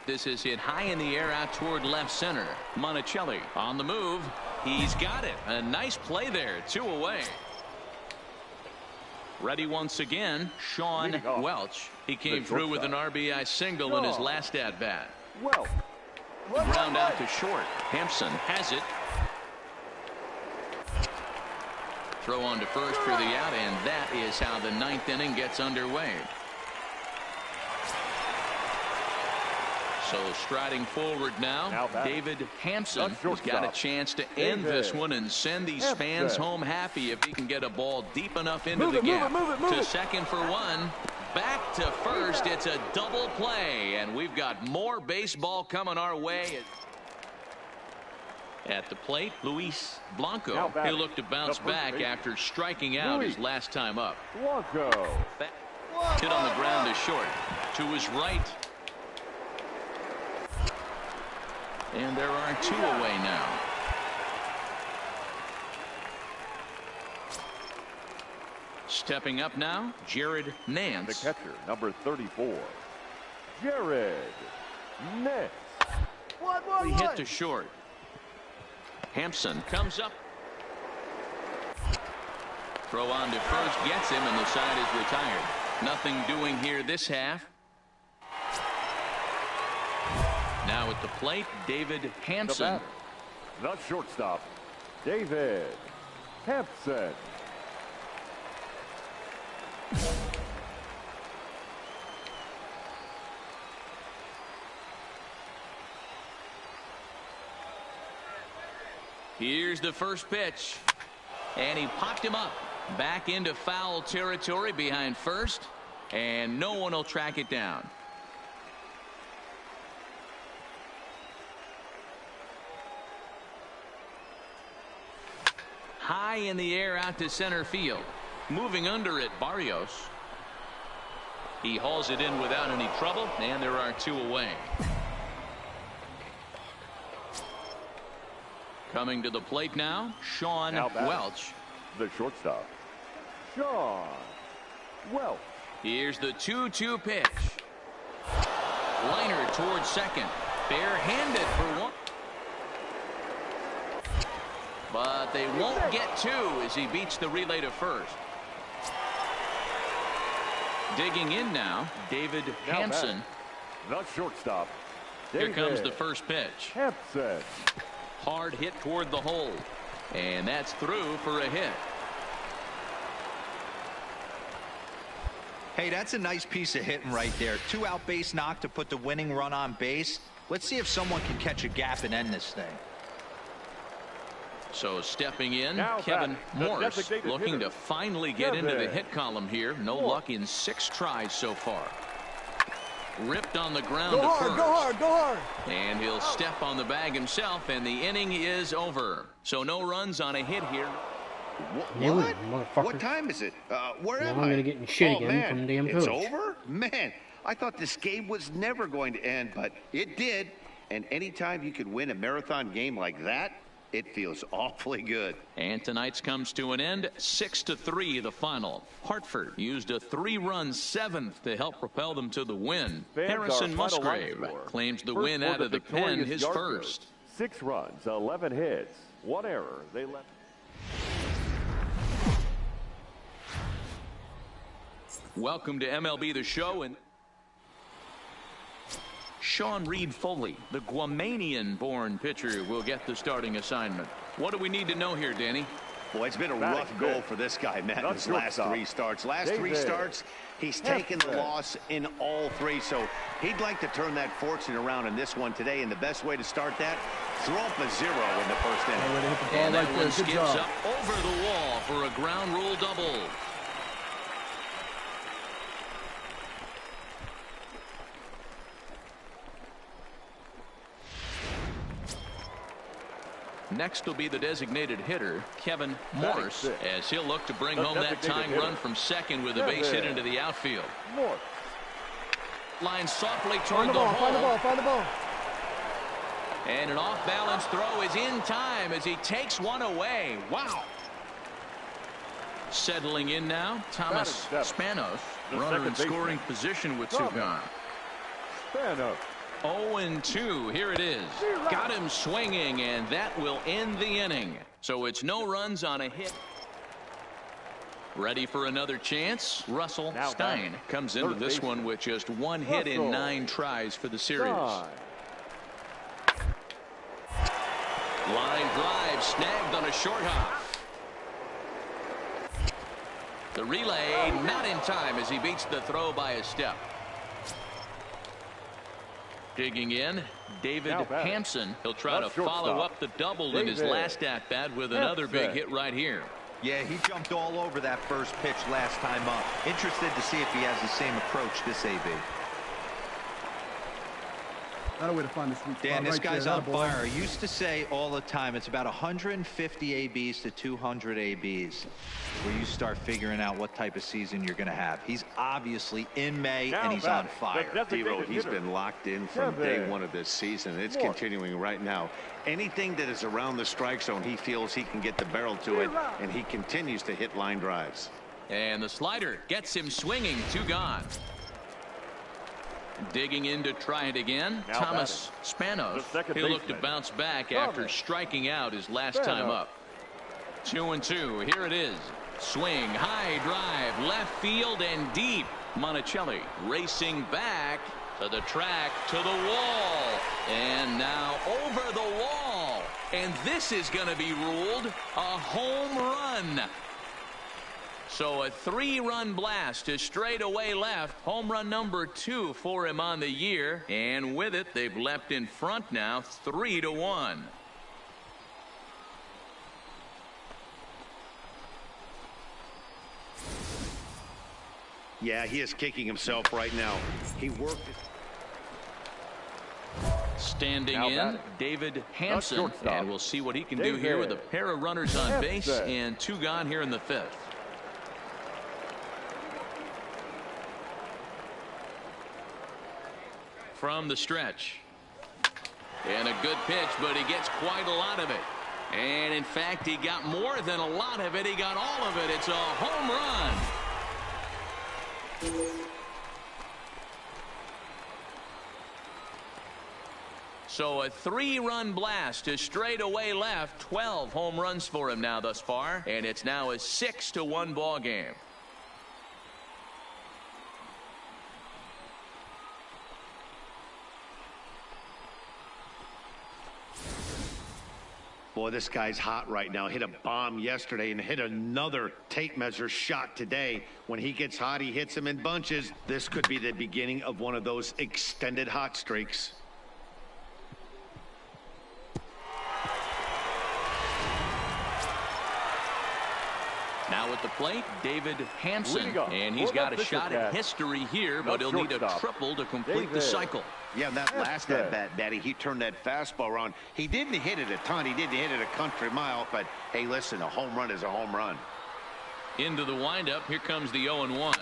This is hit high in the air out toward left center. Monticelli on the move. He's got it. A nice play there. 2 away. Ready once again, Sean Welch. He came through with an RBI single in his last at bat. Ground out to short. Hampson has it. Throw on to first for the out, and that is how the 9th inning gets underway. So striding forward now David Hampson has got a chance to end this one and send these fans home happy if he can get a ball deep enough into the gap. To second for 1. Back to first. It's a double play, and we've got more baseball coming our way. At the plate, Luis Blanco. He'll look to bounce back after striking out his last time up. Hit on the ground to short. To his right. And there are 2 away now. Stepping up now, Jared Nance. The catcher, number 34, Jared Nance. He hit to short. Hampson comes up. Throw on to first, gets him, and the side is retired. Nothing doing here this half. Now at the plate, David Hampson. The shortstop, David Hampson. Here's the first pitch. And he popped him up. Back into foul territory behind first. And no one will track it down. High in the air out to center field. Moving under it, Barrios. He hauls it in without any trouble, and there are 2 away. Coming to the plate now, Sean Welch. The shortstop, Sean Welch. Here's the 2-2 pitch. Liner towards second. Barehanded for 1. But they won't get 2 as he beats the relay to first. Digging in now, David Hampson. The shortstop, Here comes the first pitch. Hampson. Hard hit toward the hole. And that's through for a hit. Hey, that's a nice piece of hitting right there. 2 out base knock to put the winning run on base. Let's see if someone can catch a gap and end this thing. So stepping in, Kevin Morse looking to finally get into the hit column here. No luck in 6 tries so far. Ripped on the ground to first. Go hard, go hard. And he'll step on the bag himself, and the inning is over. So no runs on a hit here. What time is it? Where am I? I'm gonna get in shit again from the damn coach. It's over? Man, I thought this game was never going to end, but it did. And anytime you could win a marathon game like that, it feels awfully good. And tonight's comes to an end. 6-3 the final. Hartford used a 3-run 7th to help propel them to the win. Harrison Musgrave claims the win out of the pen, his first. 6 runs, 11 hits, 1 error. They left. Welcome to MLB The Show. And Sean Reed Foley, the Guamanian-born pitcher, will get the starting assignment. What do we need to know here, Danny? Boy, it's been a rough go for this guy, Matt, in his last 3 starts. Last 3 starts, he's taken the loss in all 3, so he'd like to turn that fortune around in this one today, and the best way to start that, throw up a 0 in the first inning. And that one skips up over the wall for a ground rule double. Next will be the designated hitter, Kevin Morse, as he'll look to bring home that tying run from second with a base hit into the outfield. Line softly toward the hole. Find the ball. And an off-balance throw is in time as he takes one away. Wow. Settling in now, Thomas Spanos, runner in scoring position with 2 gone. Spanos. 0-2, here it is. Got him swinging, and that will end the inning. So it's no runs on a hit. Ready for another chance. Russell Stein comes into this one with just 1 hit in 9 tries for the series. Line drive snagged on a short hop. The relay not in time as he beats the throw by a step. Digging in, David Hampson. He'll try to follow up the double in his last at-bat with another big hit right here. Yeah, he jumped all over that first pitch last time up. Interested to see if he has the same approach this AB. Not a way to find the sweet spot. Dan, this right guy's there. on fire. I used to say all the time, it's about 150 ABs to 200 ABs where you start figuring out what type of season you're going to have. He's obviously in May, and he's on fire. D-Roll, he's been locked in from day 1 of this season. It's continuing right now. Anything that is around the strike zone, he feels he can get the barrel to it, and he continues to hit line drives. And the slider gets him swinging. 2 gone. Digging in to try it again. Thomas Spanos. He'll look to bounce back after striking out his last time up. 2-2. Here it is. Swing, high drive, left field and deep. Monticelli racing back to the track, to the wall, and now over the wall. And this is going to be ruled a home run. So a 3-run blast to straightaway left. Home run number 2 for him on the year. And with it, they've leapt in front now 3-1. Yeah, he is kicking himself right now. He worked. Standing in, David Hampson. And we'll see what he can do here with a pair of runners on base and 2 gone here in the 5th. From the stretch. And a good pitch, but he gets quite a lot of it. And in fact, he got more than a lot of it. He got all of it. It's a home run. So a 3-run blast to straightaway left. 12 home runs for him now thus far. And it's now a 6-1 ball game. Boy, this guy's hot right now. Hit a bomb yesterday and hit another tape measure shot today. When he gets hot, he hits them in bunches. This could be the beginning of one of those extended hot streaks. Now at the plate, David Hampson, and he's got a shot at history here, but he'll need a triple to complete the cycle. Yeah, that last at-bat, Daddy, he turned that fastball around. He didn't hit it a ton. He didn't hit it a country mile, but hey, listen, a home run is a home run. Into the windup, here comes the 0-1.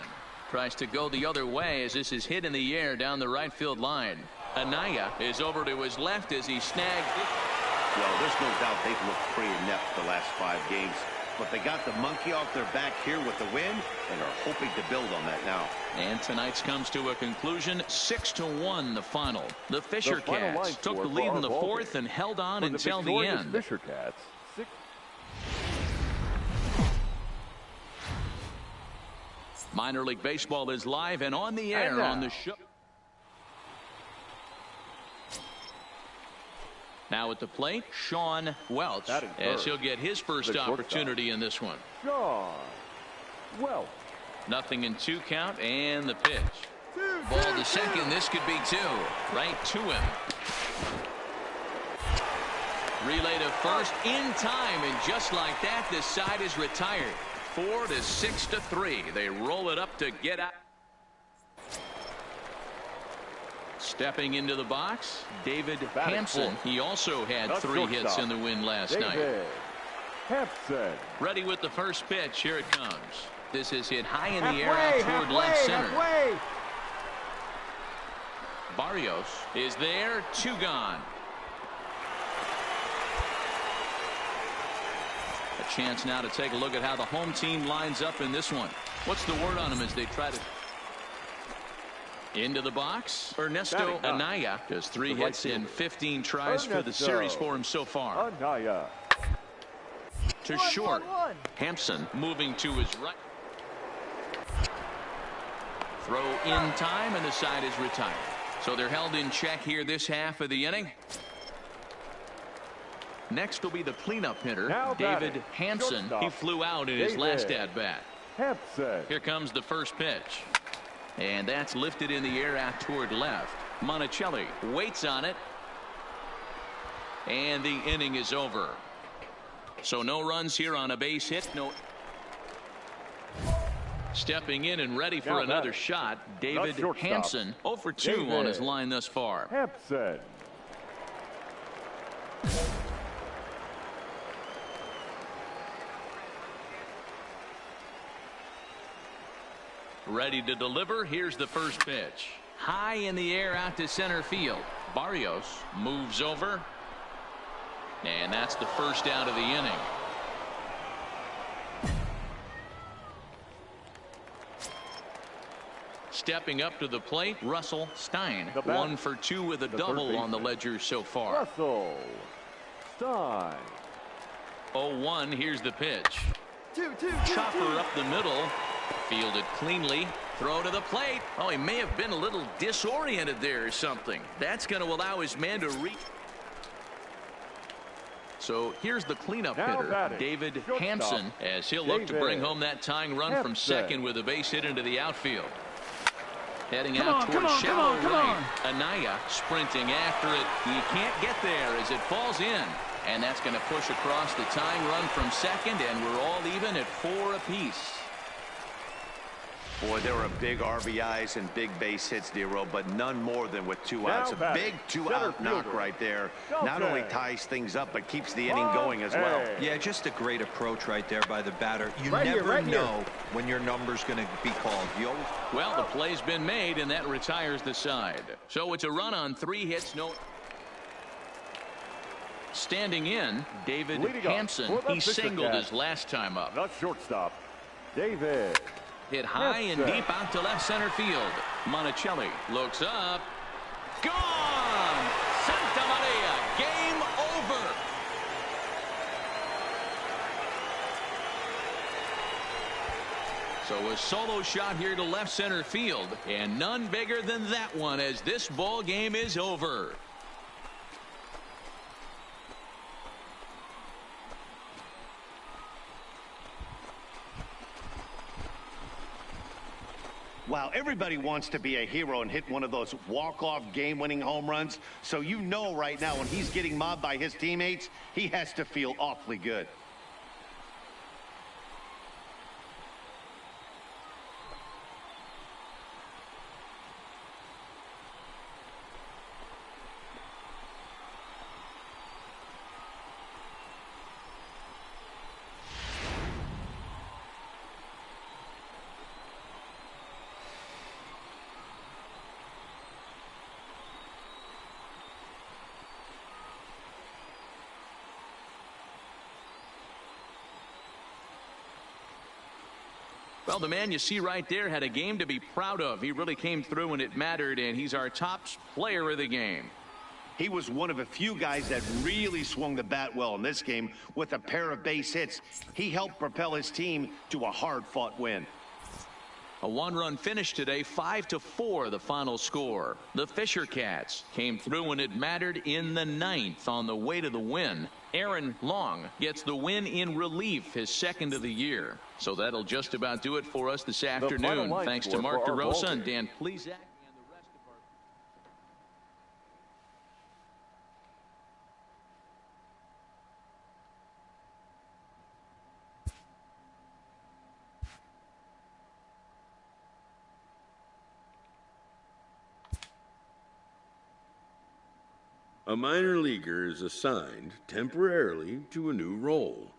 Tries to go the other way as this is hit in the air down the right field line. Anaya is over to his left as he snagged it. Well, there's no doubt they've looked pretty inept the last 5 games. But they got the monkey off their back here with the win and are hoping to build on that now. And tonight's comes to a conclusion, 6-1 the final. The Fisher Cats took the lead in the 4th and held on until the end. Fisher Cats. Minor League Baseball is live and on the air on the show. Now at the plate, Sean Welch, as he'll get his first opportunity in this one. Sean Welch. 0-2 count and the pitch. Ball to second. This could be 2. Right to him. Relay to first in time, and just like that, this side is retired. 4-6-3. They roll it up to get out. Stepping into the box, David Hampson. He also had 3 hits in the win last night. Hampson. Ready with the first pitch. Here it comes. This is hit high in the air out toward left center. Barrios is there. 2 gone. A chance now to take a look at how the home team lines up in this one. What's the word on them as they try to into the box? Ernesto Anaya does 3 hits in 15 tries for the series for him so far. Anaya. To short. Hampson moving to his right. Throw in time, and the side is retired. So they're held in check here this half of the inning. Next will be the cleanup hitter, David Hampson. He flew out in his last at-bat. Hampson. Here comes the first pitch. And that's lifted in the air out toward left. Monticelli waits on it. And the inning is over. So no runs here on a base hit. No. Stepping in and ready for another shot, David Hampson. 0 for 2 on his line thus far. Hampson. Ready to deliver. Here's the first pitch. High in the air out to center field. Barrios moves over. And that's the first out of the inning. Stepping up to the plate, Russell Stein. 1 for 2 with a double on the ledger so far. Russell Stein. 0-1. Here's the pitch. Chopper up the middle. Fielded cleanly. Throw to the plate. Oh, he may have been a little disoriented there or something. That's going to allow his man to reach. So here's the cleanup hitter, David Hampson, as he'll look to bring home that tying run from second with a base hit into the outfield. Heading out towards shallow right. Anaya sprinting after it. He can't get there as it falls in. And that's going to push across the tying run from second, and we're all even at 4 apiece. Boy, there were big RBIs and big base hits, Dero, but none more than with 2 outs. A big 2-out knock right there. Not only ties things up, but keeps the inning going as well. Yeah, just a great approach right there by the batter. You never know when your number's going to be called. Well, the play's been made, and that retires the side. So it's a run on 3 hits. No. Standing in, David Hampson. He singled his last time up. The shortstop, David. Hit high and deep out to left center field. Monticelli looks up. Gone! Santa Maria. Game over. So a solo shot here to left center field. And none bigger than that one as this ball game is over. Wow, everybody wants to be a hero and hit one of those walk-off game-winning home runs. So you know right now when he's getting mobbed by his teammates, he has to feel awfully good. Well, the man you see right there had a game to be proud of. He really came through when it mattered, and he's our top player of the game. He was one of a few guys that really swung the bat well in this game with a pair of base hits. He helped propel his team to a hard-fought win. A 1-run finish today, 5-4 the final score. The Fisher Cats came through when it mattered in the 9th on the way to the win. Aaron Long gets the win in relief, his 2nd of the year. So that'll just about do it for us this afternoon. Thanks to Mark DeRosa and Dan Plesac. A minor leaguer is assigned temporarily to a new role.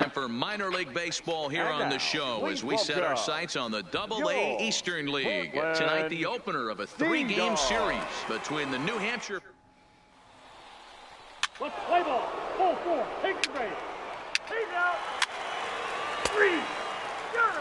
Time for minor league baseball here on the show as we set our sights on the Double-A Eastern League. Tonight, the opener of a 3-game series between the New Hampshire. Let's play ball. Full form. Take the base. Take out. 3. You're out.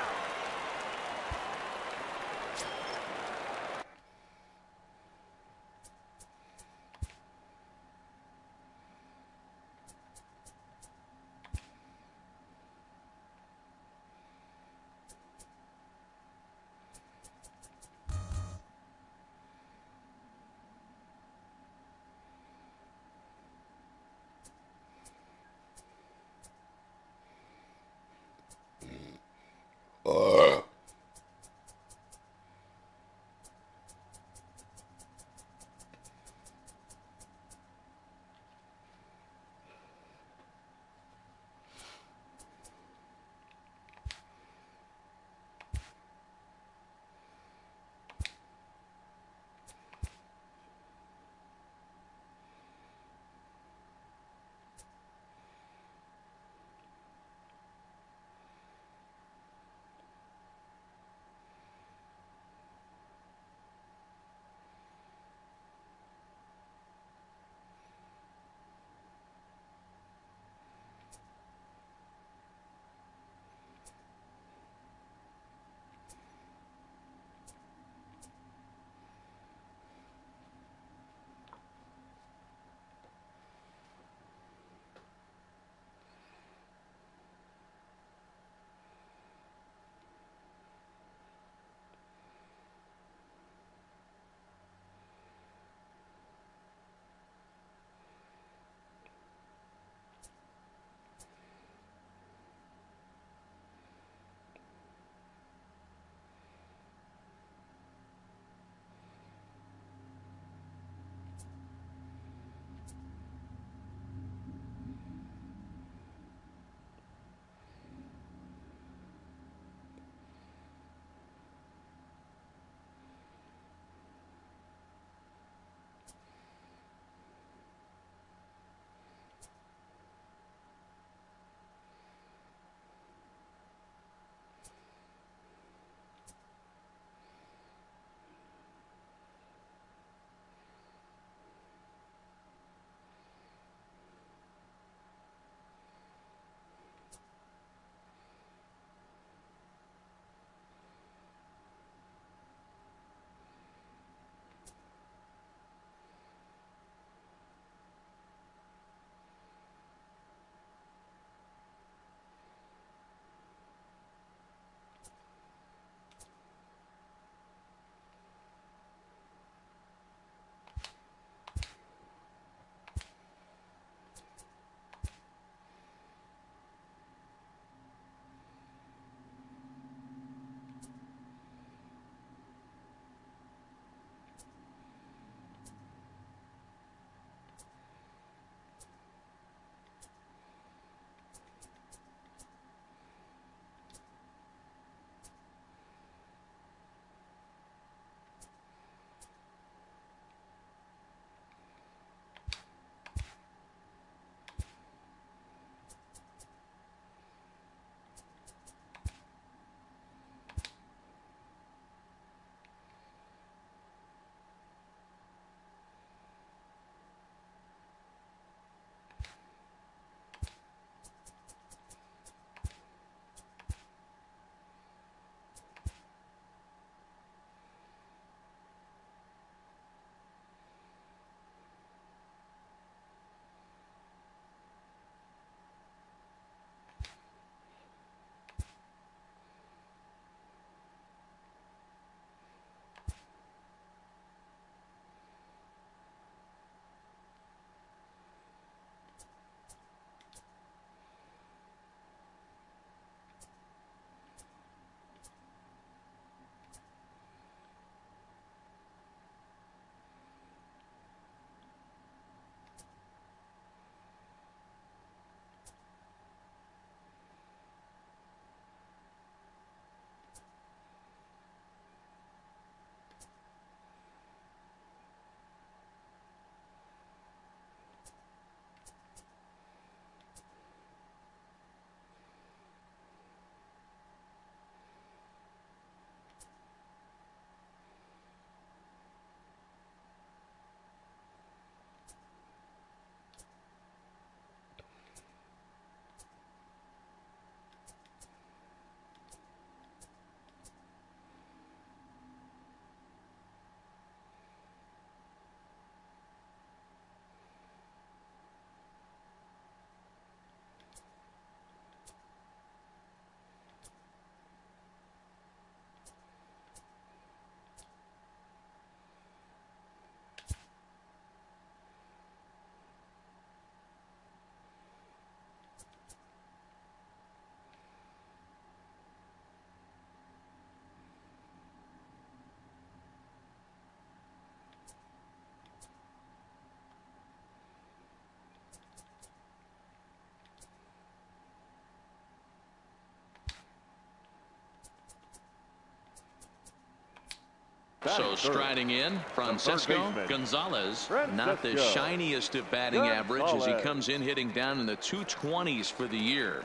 So striding in, Francisco Gonzalez, not the shiniest of batting average as he comes in hitting down in the 220s for the year.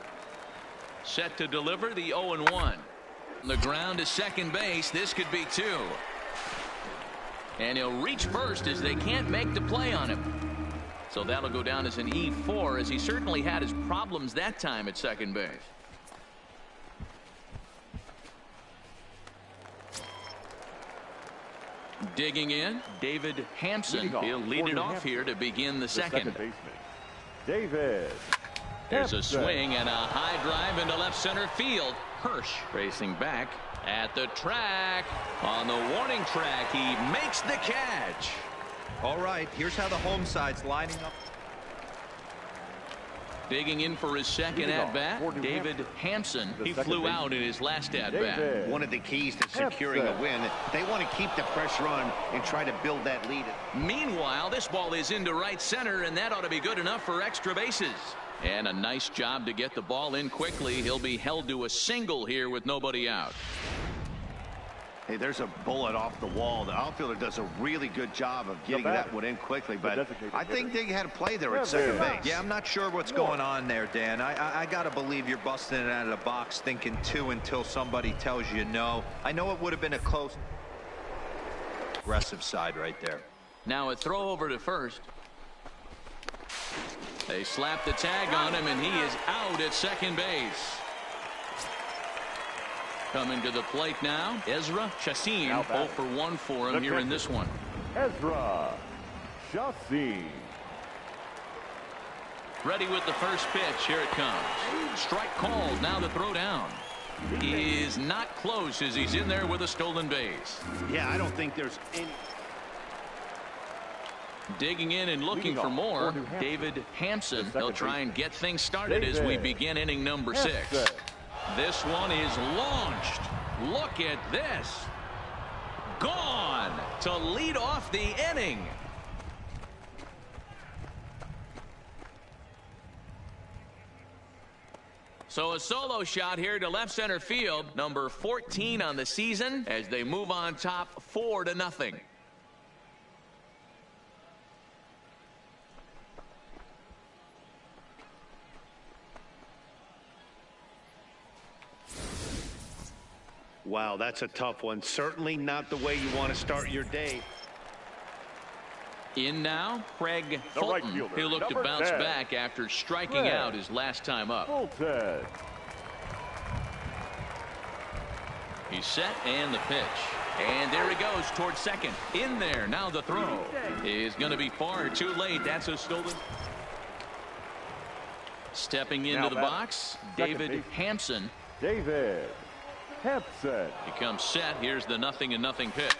Set to deliver the 0-1. The ground to second base. This could be 2. And he'll reach first as they can't make the play on him. So that'll go down as an E4 as he certainly had his problems that time at second base. Digging in, David Hampson. He'll lead it off here to begin the second. David. There's a swing and a high drive into left center field. Hirsch racing back at the track. On the warning track, he makes the catch. All right, here's how the home side's lining up. Digging in for his second at-bat, David Hampson. He flew out in his last at-bat. One of the keys to securing a win, they want to keep the pressure on and try to build that lead. Meanwhile, this ball is into right center, and that ought to be good enough for extra bases. And a nice job to get the ball in quickly. He'll be held to a single here with nobody out. Hey, there's a bullet off the wall. The outfielder does a really good job of getting that one in quickly, but I think they had a play there at second base. Yeah, I'm not sure what's going on there, Dan. I got to believe you're busting it out of the box thinking 2 until somebody tells you no. I know it would have been a close, aggressive side right there. Now a throw over to first. They slap the tag on him, and he is out at second base. Coming to the plate now, Ezra Chassin. 0 for 1 for him here in this one. Ezra Chassin. Ready with the first pitch. Here it comes. Strike called. Now the throw down. He is not close as he's in there with a stolen base. Yeah, I don't think there's any. Digging in and looking for more, David Hampson. They'll try and get things started as we begin inning number 6. This one is launched. Look at this. Gone to lead off the inning. So a solo shot here to left center field, number 14 on the season, as they move on top 4-0. Wow, that's a tough one. Certainly not the way you want to start your day. In now, Craig Fulton. He'll look to bounce back after striking out his last time up. He's set and the pitch. And there he goes towards second. In there. Now the throw is going to be far too late. That's a stolen. Stepping into the box, David Hampson. David Hampson. He comes set. Here's the 0-0 pitch.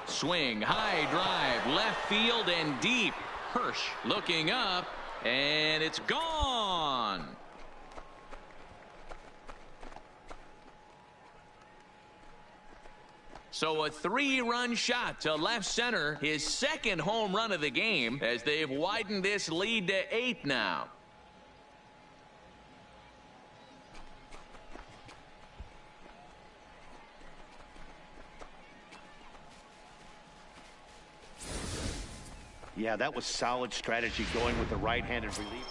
Swing, high drive, left field and deep. Hirsch looking up, and it's gone. So a 3-run shot to left center, his second home run of the game, as they've widened this lead to 8 now. Yeah, that was solid strategy going with the right-handed relief.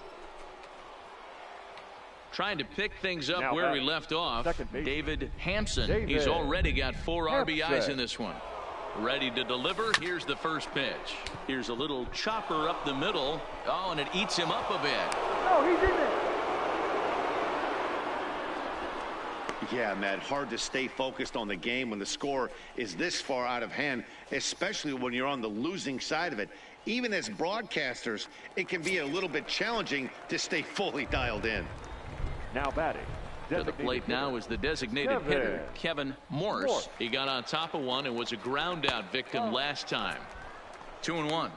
Trying to pick things up where we left off. David Hampson. He's already got 4 RBIs in this one. Ready to deliver. Here's the first pitch. Here's a little chopper up the middle. Oh, and it eats him up a bit. No, he's in there. Yeah, Matt, hard to stay focused on the game when the score is this far out of hand, especially when you're on the losing side of it. Even as broadcasters, it can be a little bit challenging to stay fully dialed in. Now batting. To the plate now is the designated hitter, Kevin Morse. He got on top of one and was a ground out victim last time. 2-1.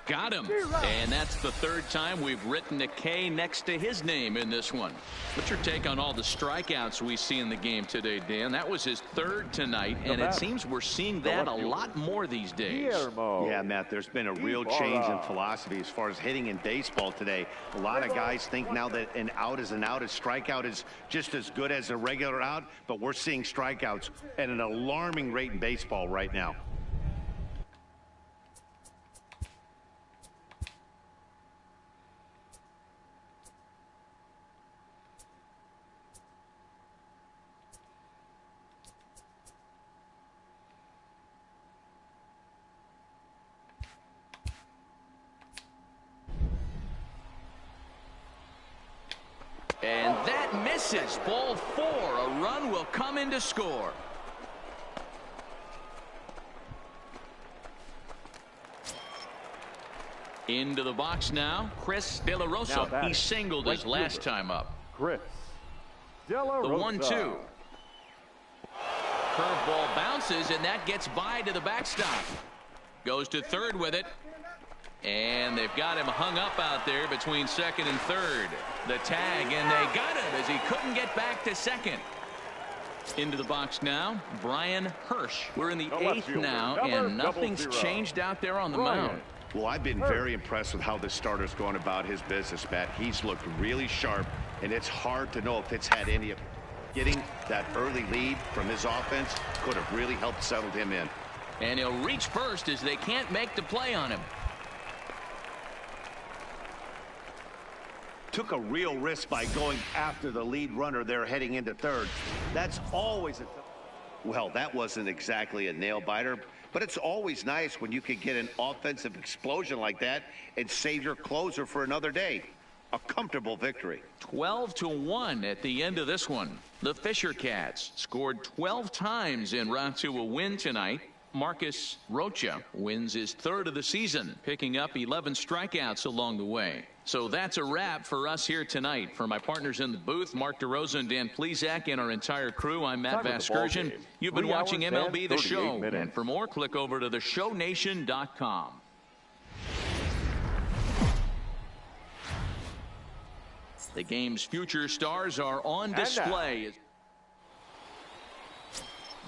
Got him. And that's the third time we've written a K next to his name in this one. What's your take on all the strikeouts we see in the game today, Dan? That was his third tonight, and it seems we're seeing that a lot more these days. Yeah, Matt, there's been a real change in philosophy as far as hitting in baseball today. A lot of guys think now that an out is an out. A strikeout is just as good as a regular out, but we're seeing strikeouts at an alarming rate in baseball right now. And that misses. Ball 4. A run will come in to score. Into the box now, Chris De La Rosa. He singled his last time up. Chris De La Rosa. The 1-2. Curveball bounces, and that gets by to the backstop. Goes to third with it. And they've got him hung up out there between second and third. The tag, and they got him as he couldn't get back to second. Into the box now, Brian Hirsch. We're in the 8th now, and nothing's changed out there on the mound. Well, I've been very impressed with how this starter's going about his business, Matt. He's looked really sharp, and it's hard to know if it's had any of getting that early lead from his offense could have really helped settle him in. And he'll reach first as they can't make the play on him. Took a real risk by going after the lead runner there heading into third. That's always a well, that wasn't exactly a nail biter, but it's always nice when you can get an offensive explosion like that and save your closer for another day. A comfortable victory. 12-1 at the end of this one. The Fisher Cats scored 12 times en route to a win tonight. Marcus Rocha wins his 3rd of the season, picking up 11 strikeouts along the way. So that's a wrap for us here tonight. For my partners in the booth, Mark DeRosa and Dan Plesac, and our entire crew, I'm Matt Vasgersian. You've been watching MLB The Show. And for more, click over to theshownation.com. The game's future stars are on display.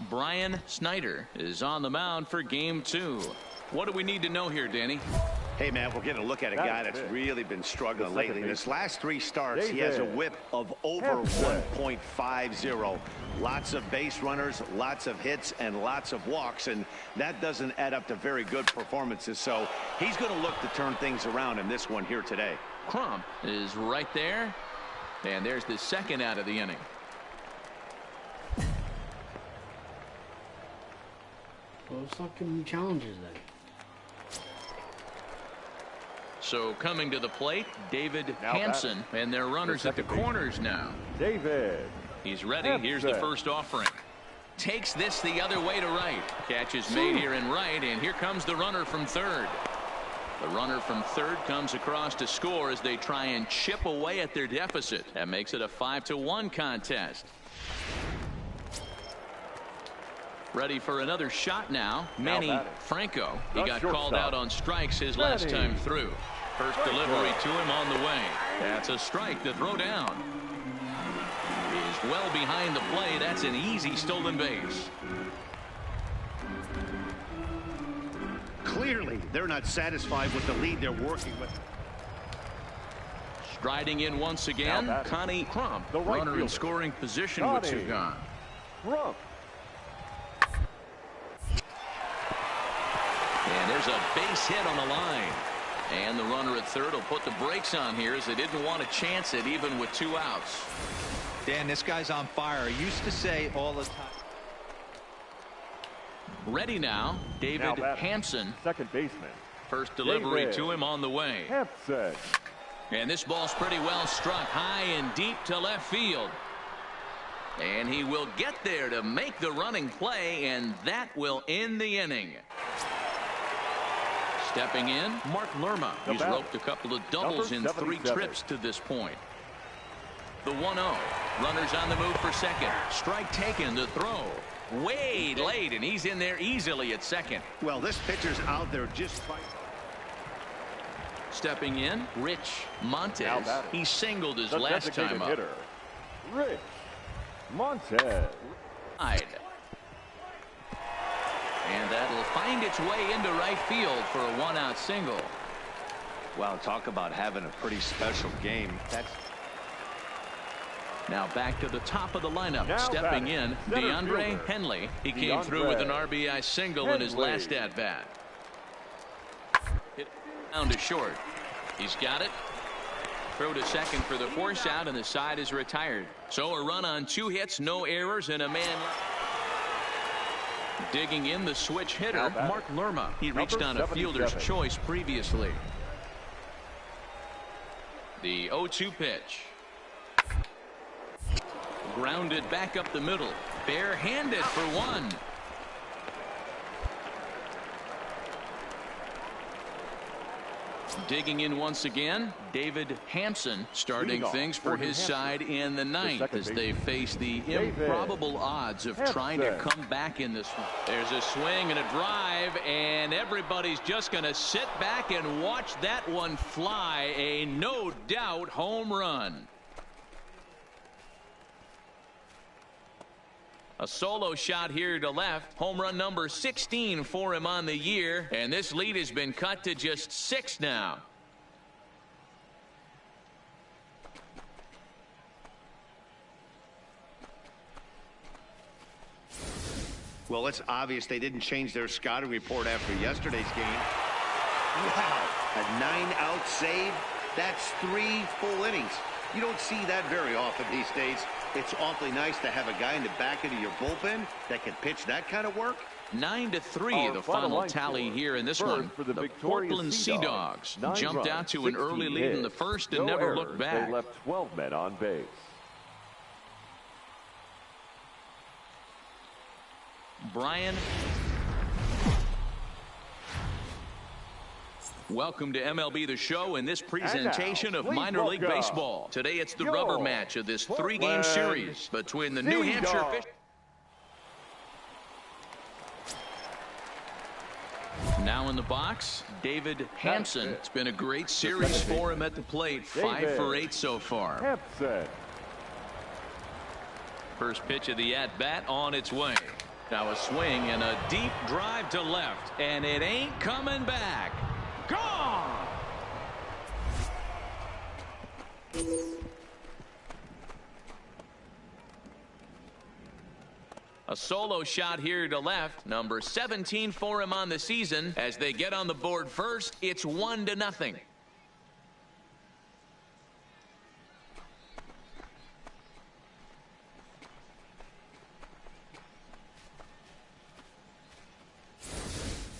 Brian Snyder is on the mound for game 2. What do we need to know here, Danny? Hey, man, we're getting a look at a guy that's really been struggling lately. In his last 3 starts, he has a whip of over 1.50. Lots of base runners, lots of hits, and lots of walks, and that doesn't add up to very good performances. So he's going to look to turn things around in this one here today. Crump is right there, and there's the 2nd out of the inning. Well, stop giving me challenges then. So coming to the plate, David Hampson, and their runners at the corners now. David. He's ready. Here's the first offering. Takes this the other way to right. Catch is made here in right, and here comes the runner from third. The runner from third comes across to score as they try and chip away at their deficit. That makes it a 5-1 contest. Ready for another shot now. Manny Franco. He got called out on strikes his last time through. First delivery to him on the way. That's a strike to throw down. He's well behind the play. That's an easy stolen base. Clearly, they're not satisfied with the lead they're working with. Striding in once again, Connie Crump. The runner in scoring position with 2 gone. Crump. And there's a base hit on the line. And the runner at third will put the brakes on here as they didn't want to chance it even with 2 outs. Dan, this guy's on fire. I used to say all the time. Ready now, David Hampson. Second baseman. First delivery to him on the way. Hampson. And this ball's pretty well struck high and deep to left field. And he will get there to make the running play, and that will end the inning. Stepping in, Mark Lerma. He's roped a couple of doubles in 3 trips to this point. The 1-0. Runners on the move for second. Strike taken, the throw. Way late, and he's in there easily at second. Well, this pitcher's out there just fighting. Stepping in, Rich Montez. He singled his last time up. Hitter, Rich Montez. And that'll find its way into right field for a one-out single. Wow, talk about having a pretty special game. Now back to the top of the lineup. Stepping in, DeAndre Henley. He came through with an RBI single in his last at-bat. Hit down to short. He's got it. Throw to second for the force out, and the side is retired. So a run on 2 hits, no errors, and a man. Digging in, the switch hitter, Mark Lerma. He reached on a fielder's choice previously. The 0-2 pitch. Grounded back up the middle. Barehanded for one. Digging in once again, David Hampson starting things for his side in the 9th as they face the improbable odds of trying to come back in this one. There's a swing and a drive, and everybody's just going to sit back and watch that one fly. A no doubt home run. A solo shot here to left. Home run number 16 for him on the year. And this lead has been cut to just 6 now. Well, it's obvious they didn't change their scouting report after yesterday's game. Wow, a 9-out save. That's 3 full innings. You don't see that very often these days. It's awfully nice to have a guy in the back end of your bullpen that can pitch that kind of work. 9-3 the final tally here in this one. The Portland Sea Dogs jumped out to an early lead in the first and never looked back. They left 12 men on base. Brian. Welcome to MLB The Show and this presentation of minor league baseball. Today it's the rubber match of this 3-game series between the New Hampshire Fish. Now in the box, David Hampson. It's been a great series for him at the plate. 5 for 8 so far. Hampson. First pitch of the at-bat on its way. Now a swing and a deep drive to left, and it ain't coming back. Gone! A solo shot here to left. Number 17 for him on the season. As they get on the board first, it's 1-0.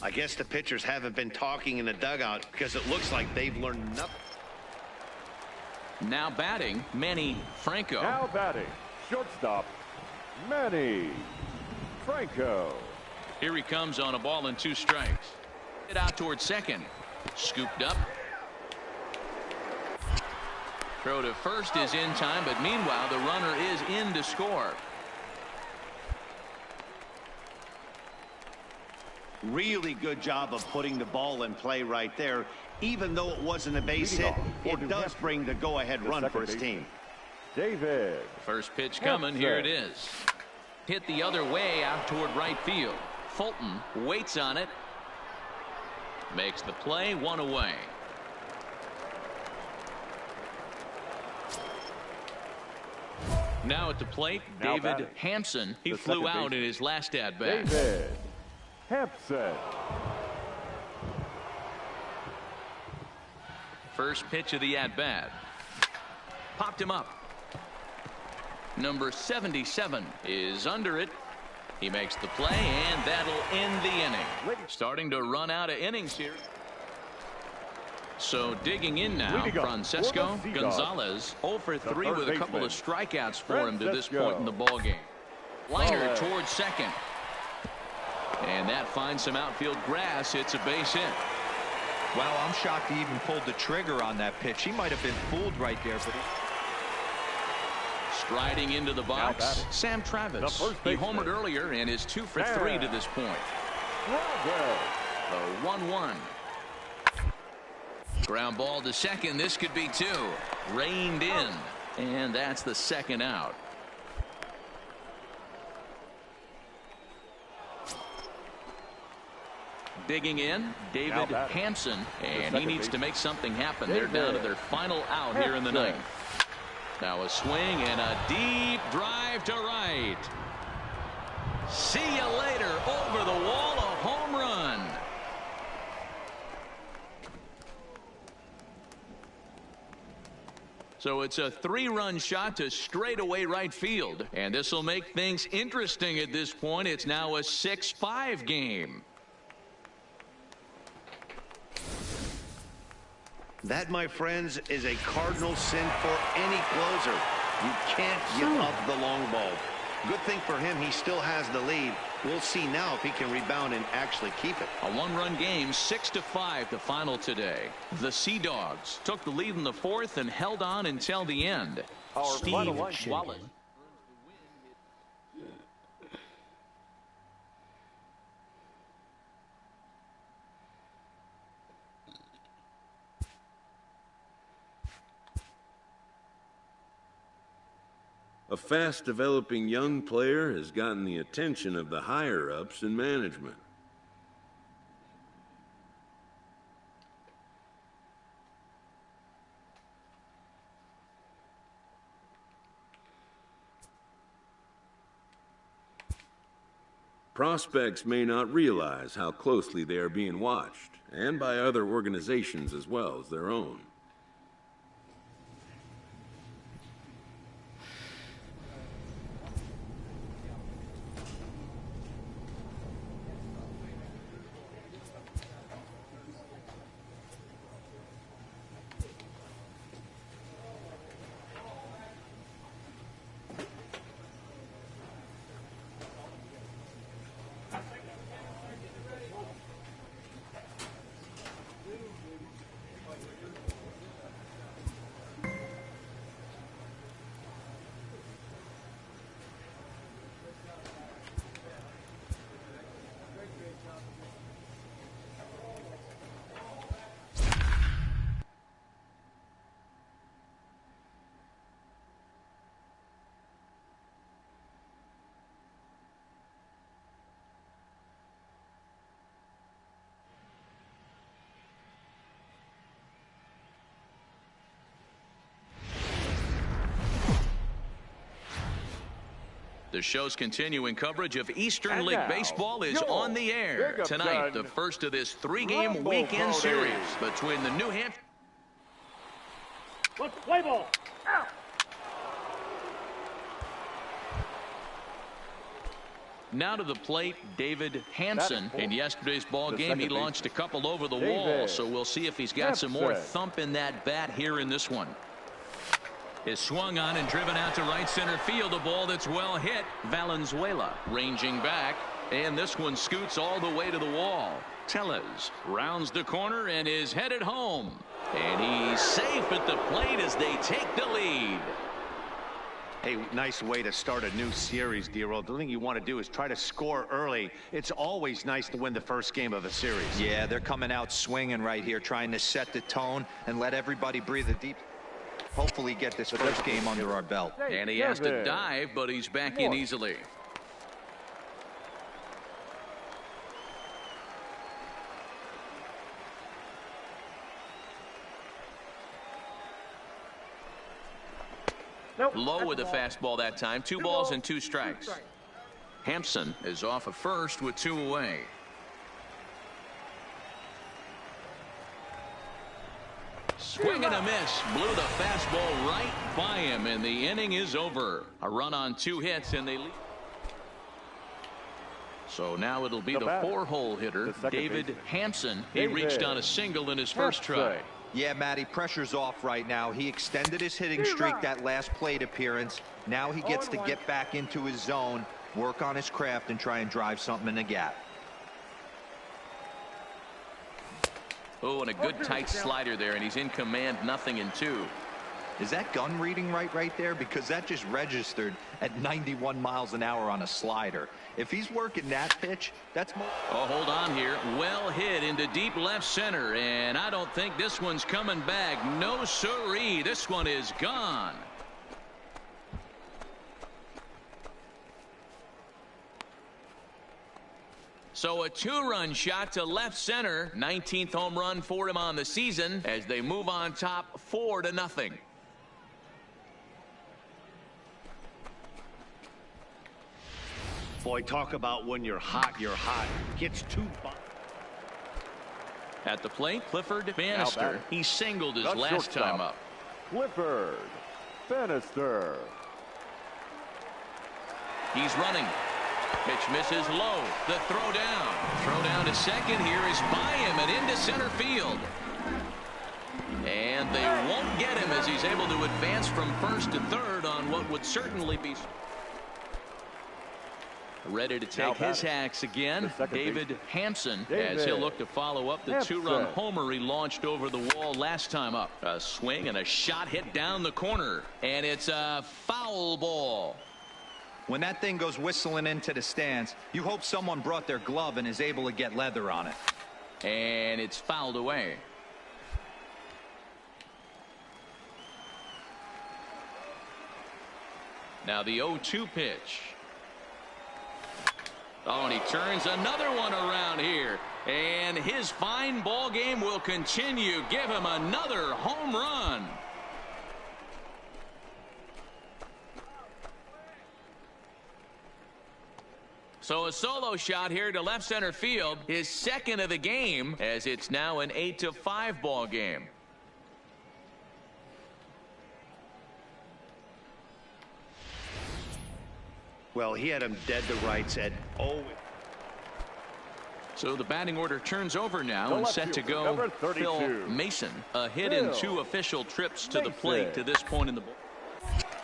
I guess the pitchers haven't been talking in the dugout because it looks like they've learned nothing. Now batting, Manny Franco. Now batting, shortstop, Manny Franco. Here he comes on a ball and 2 strikes. Hit out towards second. Scooped up. Throw to first is in time, but meanwhile the runner is in to score. Really good job of putting the ball in play right there. Even though it wasn't a base hit, it does bring the go-ahead run for his team. David. First pitch coming. Here it is. Hit the other way out toward right field. Fulton waits on it. Makes the play, 1 away. Now at the plate, David Hampson. He flew out in his last at-bat. David Hampson. First pitch of the at-bat. Popped him up. Number 77 is under it. He makes the play, and that'll end the inning. Starting to run out of innings here. So digging in now, Francesco Gonzalez 0 for 3 with a couple of strikeouts for him to this point in the ballgame. Liner towards second. And that finds some outfield grass. It's a base hit. Wow, I'm shocked he even pulled the trigger on that pitch. He might have been fooled right there, but striding into the box, Sam Travis. He homered earlier and is 2 for 3 to this point. The 1-1. Ground ball to second. This could be 2. Reined in. And that's the second out. Digging in, David Hampson, and he needs to make something happen. They're down to their final out here in the ninth. Now a swing and a deep drive to right. See you later. Over the wall, a home run. So it's a 3-run shot to straightaway right field. And this will make things interesting at this point. It's now a 6-5 game. That, my friends, is a cardinal sin for any closer. You can't give up the long ball. Good thing for him, he still has the lead. We'll see now if he can rebound and actually keep it. A 1-run game, 6-5 the final today. The Sea Dogs took the lead in the 4th and held on until the end. Steve Wallace. A fast-developing young player has gotten the attention of the higher-ups in management. Prospects may not realize how closely they are being watched, and by other organizations as well as their own. The show's continuing coverage of Eastern League Baseball is on the air tonight. The first of this 3-game weekend series between the New Hampshire. Let's play ball. Out. Now to the plate, David Hampson. In yesterday's ball game, he launched a couple over the wall, so we'll see if he's got some more thump in that bat here in this one. Is swung on and driven out to right center field. A ball that's well hit. Valenzuela ranging back, and this one scoots all the way to the wall. Tellez rounds the corner and is headed home, and he's safe at the plate as they take the lead. Hey, nice way to start a new series, D-Roll. The thing you want to do is try to score early. It's always nice to win the first game of a series. Yeah, they're coming out swinging right here, trying to set the tone and let everybody breathe a deep. Hopefully get this first game under our belt. And he has to dive, but he's back in easily. Low with a fastball that time. 2 balls and 2 strikes. Hampson is off at first with 2 away. Swing and a miss. Blew the fastball right by him, and the inning is over. A run on 2 hits, and they lead. So now it'll be the 4-hole hitter, David Hampson. He reached on a single in his first try. Yeah, Matty, pressure's off right now. He extended his hitting streak that last plate appearance. Now he gets to get back into his zone, work on his craft, and try and drive something in the gap. Oh, and a good tight slider there, and he's in command, 0-2. Is that gun reading right there? Because that just registered at 91 miles an hour on a slider. If he's working that pitch, that's more. Oh, hold on here. Well hit into deep left center, and I don't think this one's coming back. No siree. This one is gone. So a 2-run shot to left center. 19th home run for him on the season as they move on top 4-0. Boy, talk about when you're hot, you're hot. Gets 2 at the plate, Clifford Bannister. He singled his last time up. Clifford Bannister. He's running. Pitch misses low. The throw down. Throw down to second here is by him and into center field. And they won't get him as he's able to advance from first to third on what would certainly be. Ready to take his hacks again, David Hampson, as he'll look to follow up the 2-run homer he launched over the wall last time up. A swing and a shot hit down the corner, and it's a foul ball. When that thing goes whistling into the stands, you hope someone brought their glove and is able to get leather on it. And it's fouled away. Now the 0-2 pitch. Oh, and he turns another one around here. And his fine ball game will continue. Give him another home run. So a solo shot here to left center field. His second of the game, as it's now an 8-5 ball game. Well, he had him dead to rights at 0. So the batting order turns over now and set to go Phil Mason. A hit in 2 official trips to the plate to this point in the ball.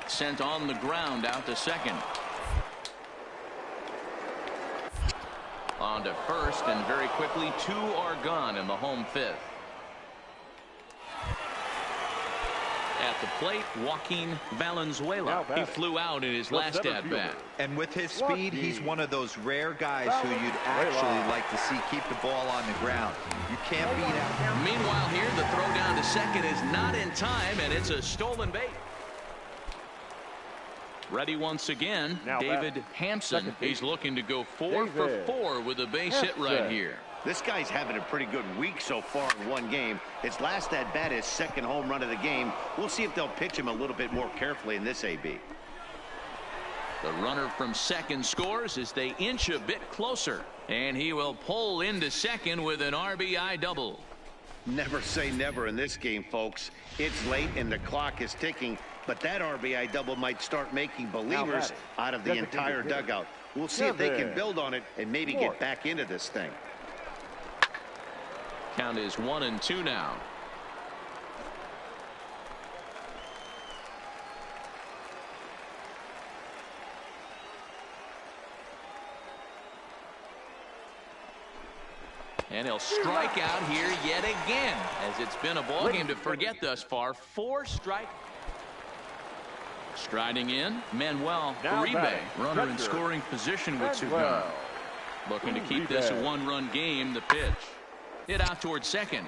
Sent on the ground out to second. On to first, and very quickly 2 are gone in the home 5th. At the plate, Joaquin Valenzuela. He flew out in his last at-bat. And with his speed, he's one of those rare guys who you'd actually like to see keep the ball on the ground. You can't beat out. Meanwhile here, the throw down to second is not in time, and it's a stolen base. Ready once again, David Hampson. He's looking to go 4 for 4 with a base hit right here. This guy's having a pretty good week so far in one game. His last at-bat is second home run of the game. We'll see if they'll pitch him a little bit more carefully in this AB. The runner from second scores as they inch a bit closer. And he will pull into second with an RBI double. Never say never in this game, folks. It's late and the clock is ticking. But that RBI double might start making believers out of the entire dugout. We'll see if they can build on it and maybe get back into this thing. Count is 1-2 now. And he'll strike out here yet again, as it's been a ball game to forget thus far. 4 strike. Striding in, Manuel Uribe, runner in scoring position with 2 gone. Looking to keep this a 1-run game. The pitch. Hit out towards second.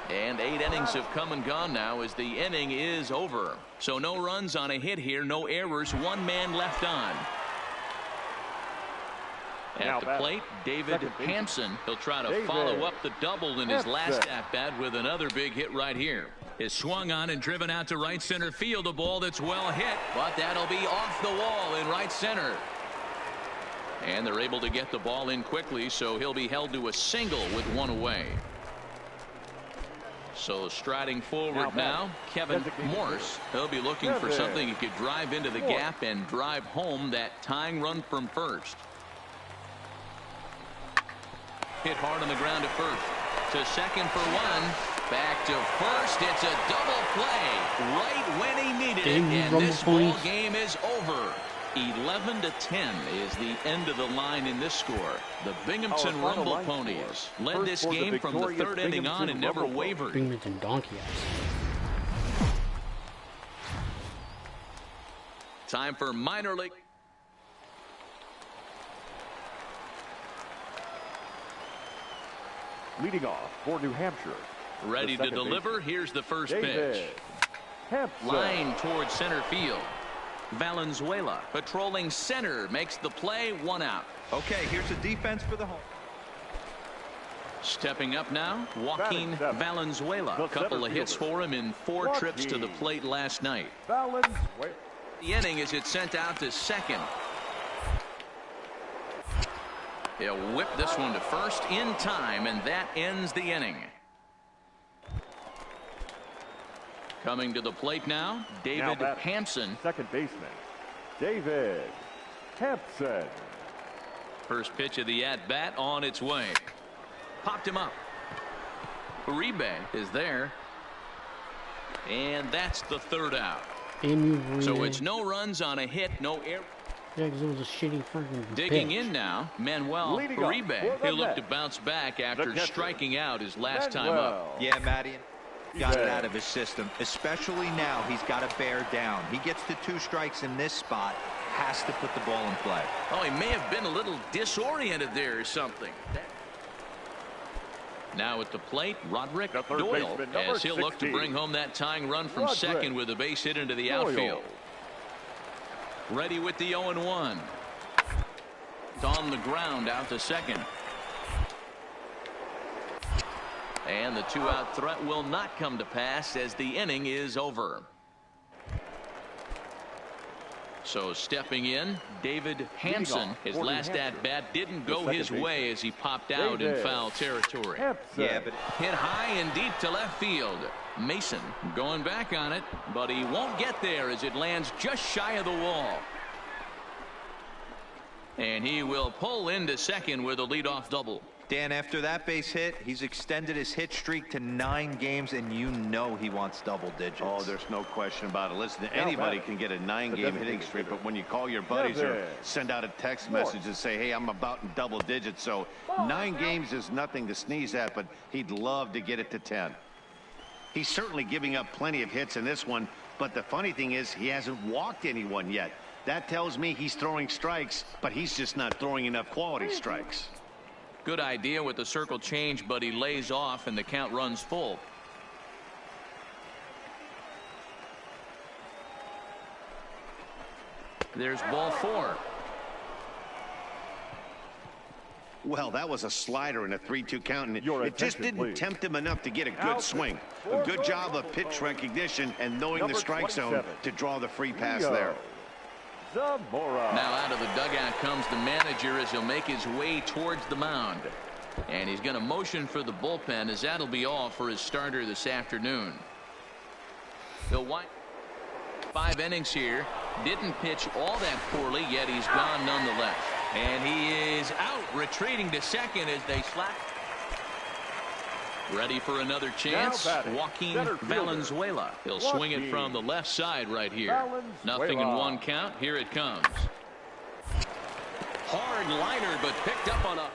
And 8 innings have come and gone now as the inning is over. So no runs on a hit here, no errors, 1 man left on. At the plate, David Hampson. He'll try to follow up the double in his last at-bat with another big hit right here. Is swung on and driven out to right center field. A ball that's well hit, but that'll be off the wall in right center. And they're able to get the ball in quickly, so he'll be held to a single with 1 away. So striding forward now, Kevin Morse. He'll be looking for something he could drive into the gap and drive home that tying run from first. Hit hard on the ground at first. To second for 1. Back to first. It's a double play right when he needed it. And this ball game is over. 11-10 is the end of the line in this score. The Binghamton Rumble Ponies led this game from the third inning on and never wavered. Binghamton Donkey Eyes. Time for minor league. Leading off for New Hampshire. Ready to deliver. Here's the first pitch. Hampson. Line towards center field. Valenzuela patrolling center makes the play. 1 out. Okay, here's a defense for the home. Stepping up now, Joaquin Valenzuela. A couple of hits for him in 4 trips to the plate last night. Valenzuela. The inning is it sent out to second. He'll whip this one to first in time, and that ends the inning. Coming to the plate now, David Hampson. Second baseman, David Hampson. First pitch of the at-bat on its way. Popped him up. Uribe is there. And that's the 3rd out. So it's no runs on a hit, no air. Yeah, because it was a shitty fucking Digging pitch. in now, Manuel Uribe. He'll look to bounce back after striking out his last time up. Yeah, Matty. Got it out of his system, especially now. He's got to bear down. He gets the 2 strikes in this spot, has to put the ball in play. Oh, he may have been a little disoriented there or something. Now at the plate, Roderick Doyle, as he'll look to bring home that tying run from second with a base hit into the outfield. Ready with the 0-1. It's on the ground out to second. And the 2-out threat will not come to pass as the inning is over. So stepping in, David Hampson. His last at-bat didn't go his way as he popped out in foul territory. Yeah, but hit high and deep to left field. Mason going back on it, but he won't get there as it lands just shy of the wall. And he will pull into second with a leadoff double. Dan, after that base hit, he's extended his hit streak to 9 games, and you know he wants double digits. Oh, there's no question about it. Listen, anybody can get a 9-game hitting streak, but when you call your buddies or send out a text message and say, hey, I'm about in double digits, so 9 games is nothing to sneeze at, but he'd love to get it to 10. He's certainly giving up plenty of hits in this one, but the funny thing is he hasn't walked anyone yet. That tells me he's throwing strikes, but he's just not throwing enough quality strikes. Good idea with the circle change, but he lays off and the count runs full. There's ball 4. Well, that was a slider in a 3-2 count, and it just didn't tempt him enough to get a good swing. A good job of pitch recognition and knowing the strike zone to draw the free pass there. Now out of the dugout comes the manager as he'll make his way towards the mound. And he's going to motion for the bullpen as that'll be all for his starter this afternoon. He'll wind 5 innings here. Didn't pitch all that poorly, yet he's gone nonetheless. And he is out, retreating to second as they slap. Ready for another chance. Joaquin Valenzuela. He'll swing it from the left side right here. Nothing in 1 count. Here it comes. Hard liner, but picked up on a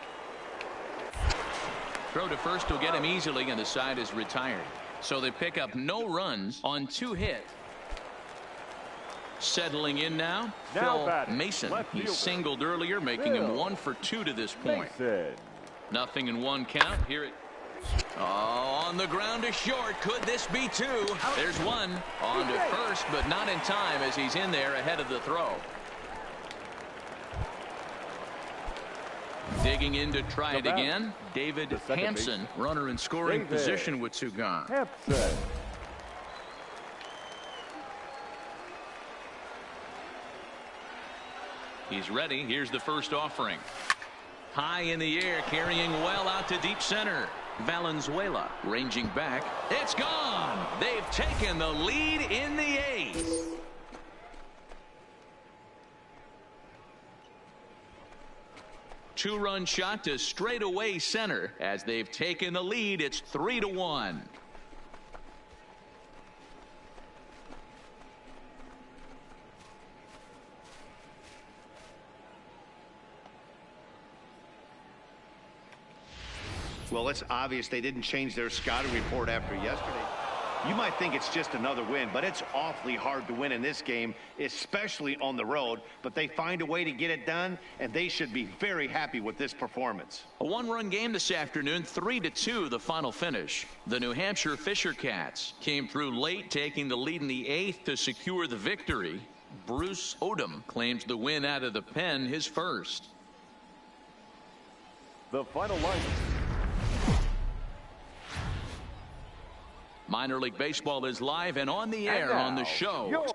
throw to first will get him easily, and the side is retired. So they pick up no runs on 2 hits. Settling in now, Phil Mason. He singled earlier, making him 1 for 2 to this point. Nothing in 1 count. Here it. Oh, on the ground to short. Could this be 2? There's 1 on to first, but not in time as he's in there ahead of the throw. Digging in to try it again. David Hampson, runner in scoring position with 2 gone. He's ready. Here's the first offering. High in the air, carrying well out to deep center. Valenzuela ranging back. It's gone. They've taken the lead in the 8th. Two-run shot to straightaway center as they've taken the lead. It's 3-1. Well, it's obvious they didn't change their scouting report after yesterday. You might think it's just another win, but it's awfully hard to win in this game, especially on the road. But they find a way to get it done, and they should be very happy with this performance. A one-run game this afternoon, 3-2 the final finish. The New Hampshire Fisher Cats came through late, taking the lead in the 8th to secure the victory. Bruce Odom claims the win out of the pen, his first. The final line. Minor League Baseball is live and on the air on the show.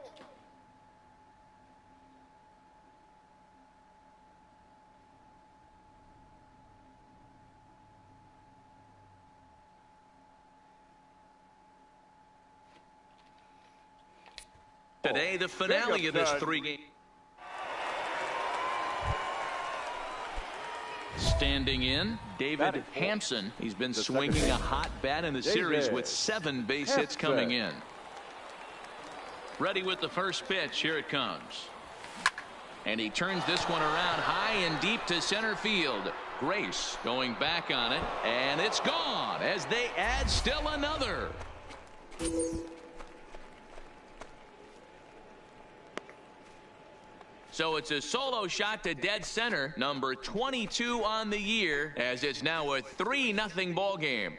Today, the finale of this 3-game. Standing in, David Hampson. He's been swinging a hot bat in the series with 7 base hits coming in. Ready with the first pitch. Here it comes. And he turns this one around high and deep to center field. Grace going back on it, and it's gone as they add still another. So it's a solo shot to dead center, number 22 on the year, as it's now a 3-0 ball game.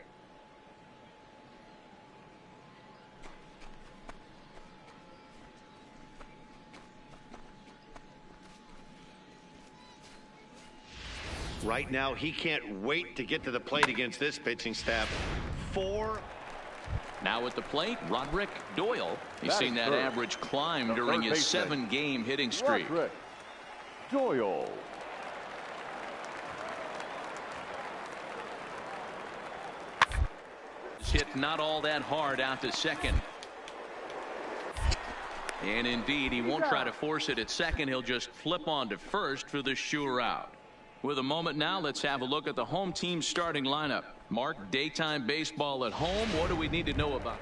Right now, he can't wait to get to the plate against this pitching staff. 4. Now at the plate, Roderick Doyle. He's seen that average climb during his 7-game hitting streak. Roderick Doyle. Hit not all that hard out to second. And indeed, he won't try to force it at second. He'll just flip on to first for the sure out. With a moment now, let's have a look at the home team starting lineup. Mark, daytime baseball at home. What do we need to know about?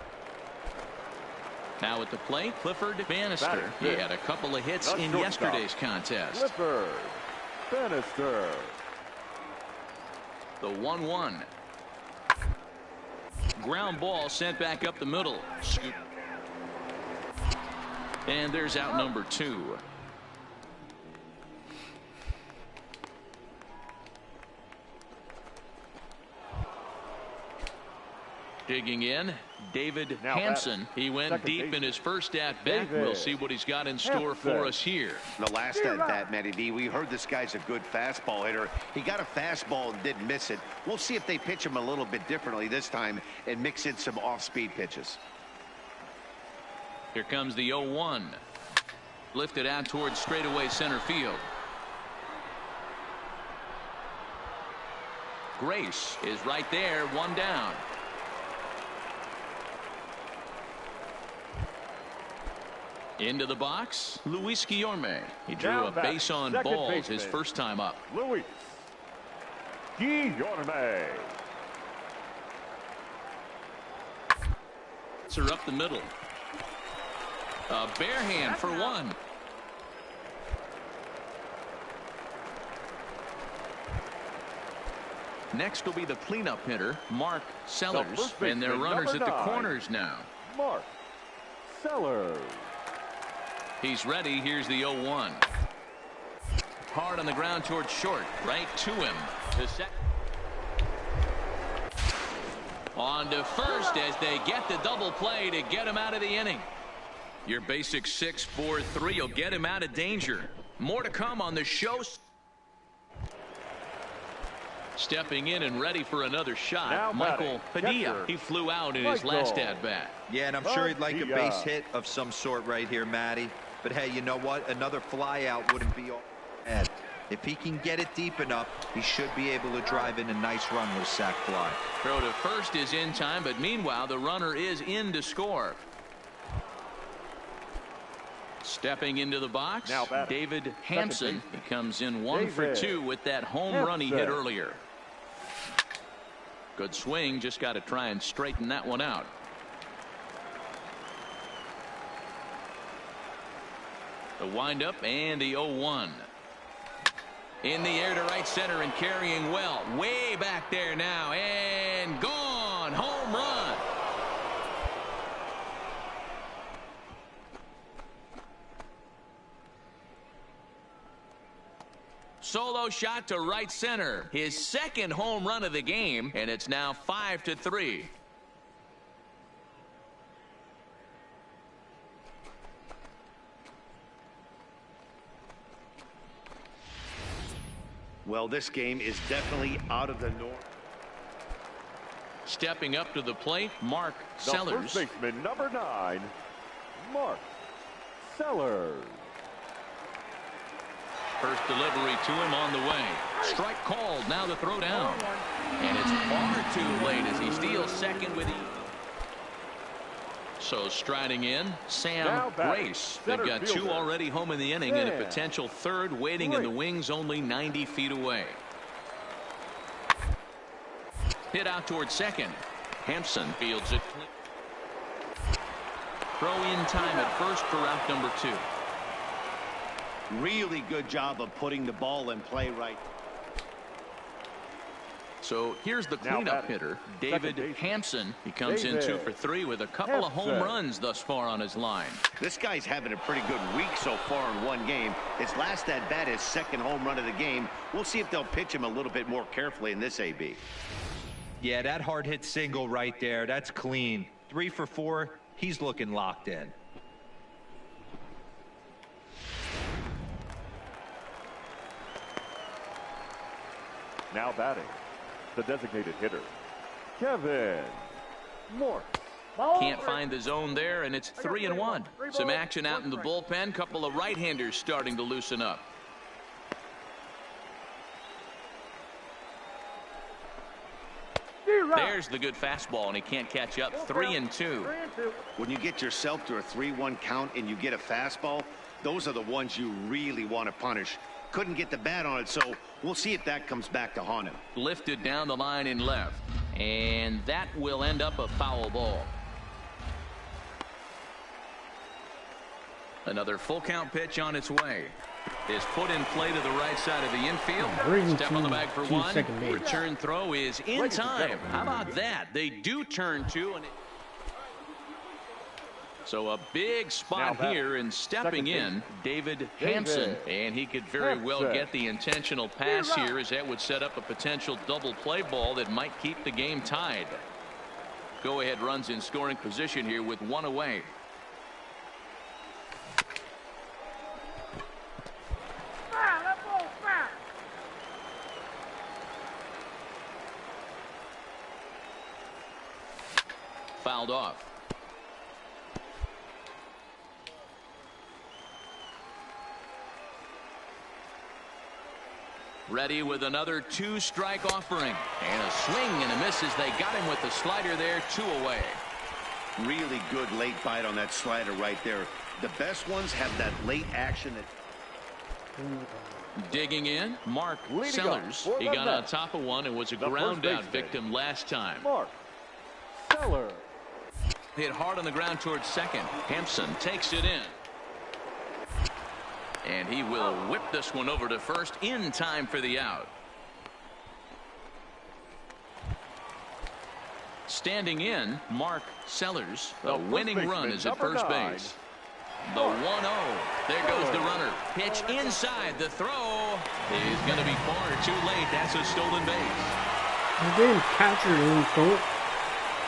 Now at the plate, Clifford Bannister. He had a couple of hits in yesterday's contest. Clifford Bannister. The 1-1. Ground ball sent back up the middle. Scoop. And there's out number 2. Digging in, David Hampson. He went deep in his first at-bat. We'll see what he's got in store for us here. The last at-bat, Matty D, we heard this guy's a good fastball hitter. He got a fastball and didn't miss it. We'll see if they pitch him a little bit differently this time and mix in some off-speed pitches. Here comes the 0-1. Lifted out towards straightaway center field. Grace is right there, 1 down. Into the box, Luis Guillorme. He drew a base on balls his first time up. Luis Guillorme. Sir up the middle. A bare hand for 1. Next will be the cleanup hitter, Mark Sellers. And their runners at the corners now. Mark Sellers. He's ready. Here's the 0-1. Hard on the ground towards short. Right to him. On to first as they get the double play to get him out of the inning. Your basic 6-4-3 will get him out of danger. More to come on the show. Stepping in and ready for another shot, now Michael Padilla. He flew out in his last at-bat. Yeah, and I'm sure he'd like a base hit of some sort right here, Matty. But hey, you know what? Another fly out wouldn't be all bad. If he can get it deep enough, he should be able to drive in a nice run with sac fly. Throw to first is in time, but meanwhile, the runner is in to score. Stepping into the box, now David Hampson. He comes in 1 for 2 with that home run he hit earlier. Good swing, just got to try and straighten that one out. The windup and the 0-1. In the air to right center and carrying well. Way back there now. And gone. Home run. Solo shot to right center. His second home run of the game, and it's now 5-3. Well, this game is definitely out of the norm. Stepping up to the plate, Mark Sellers. First baseman, number 9, Mark Sellers. First delivery to him on the way. Strike called. Now the throw down. And it's far too late as he steals second with So striding in, Sam Grace. They've got 2 already home in the inning and a potential third waiting in the wings only 90 feet away. Hit out towards second. Hampson fields it. Throw in time at first for out number 2. Really good job of putting the ball in play right. So here's the cleanup hitter, David Hampson. He comes in 2 for 3 with a couple of home runs thus far on his line. This guy's having a pretty good week so far in one game. His last at bat, his second home run of the game. We'll see if they'll pitch him a little bit more carefully in this AB. Yeah, that hard hit single right there. That's clean. 3 for 4. He's looking locked in. Now batting, the designated hitter, Kevin Morse. Can't find the zone there, and it's 3-1. Some action out in the bullpen. Couple of right-handers starting to loosen up. There's the good fastball, and he can't catch up. 3-2. When you get yourself to a 3-1 count and you get a fastball, those are the ones you really want to punish. Couldn't get the bat on it, so we'll see if that comes back to haunt him. Lifted down the line in left, and that will end up a foul ball. Another full count pitch on its way. Is put in play to the right side of the infield. Step on the bag for 1. Return throw is in time. How about that? They do turn 2, and so a big spot here, and stepping in, David Hampson. And he could very well get the intentional pass here, as that would set up a potential double play ball that might keep the game tied. Go-ahead runs in scoring position here with 1 away. Fouled off. Ready with another 2-strike offering. And a swing and a miss as they got him with the slider there. 2 away. Really good late bite on that slider right there. The best ones have that late action. Digging in, Mark Sellers. He got on top of one and was a ground out victim last time. Mark Sellers. Hit hard on the ground towards second. Hampson takes it in. And he will whip this one over to first in time for the out. Standing in, Mark Sellers. The winning run is at first base. The 1-0. There goes the runner. Pitch inside. The throw is going to be far too late. That's a stolen base. The damn catcher didn't throw it.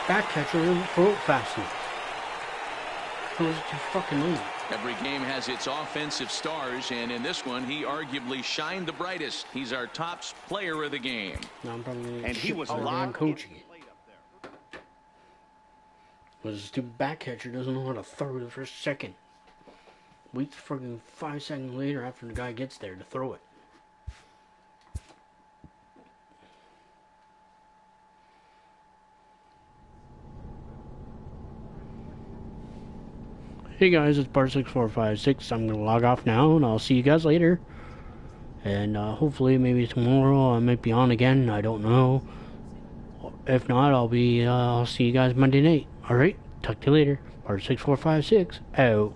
Back catcher didn't throw it fast enough. It was too fucking late. Every game has its offensive stars, and in this one, he arguably shined the brightest. He's our top player of the game. Now I'm probably and he was locked coaching. Because the stupid back catcher doesn't know how to throw the first second. Waits fucking 5 seconds later after the guy gets there to throw it. Hey guys, it's Bar6456. I'm going to log off now, and I'll see you guys later. And hopefully, maybe tomorrow I might be on again. I don't know. If not, I'll see you guys Monday night. Alright, talk to you later. Bar6456, out.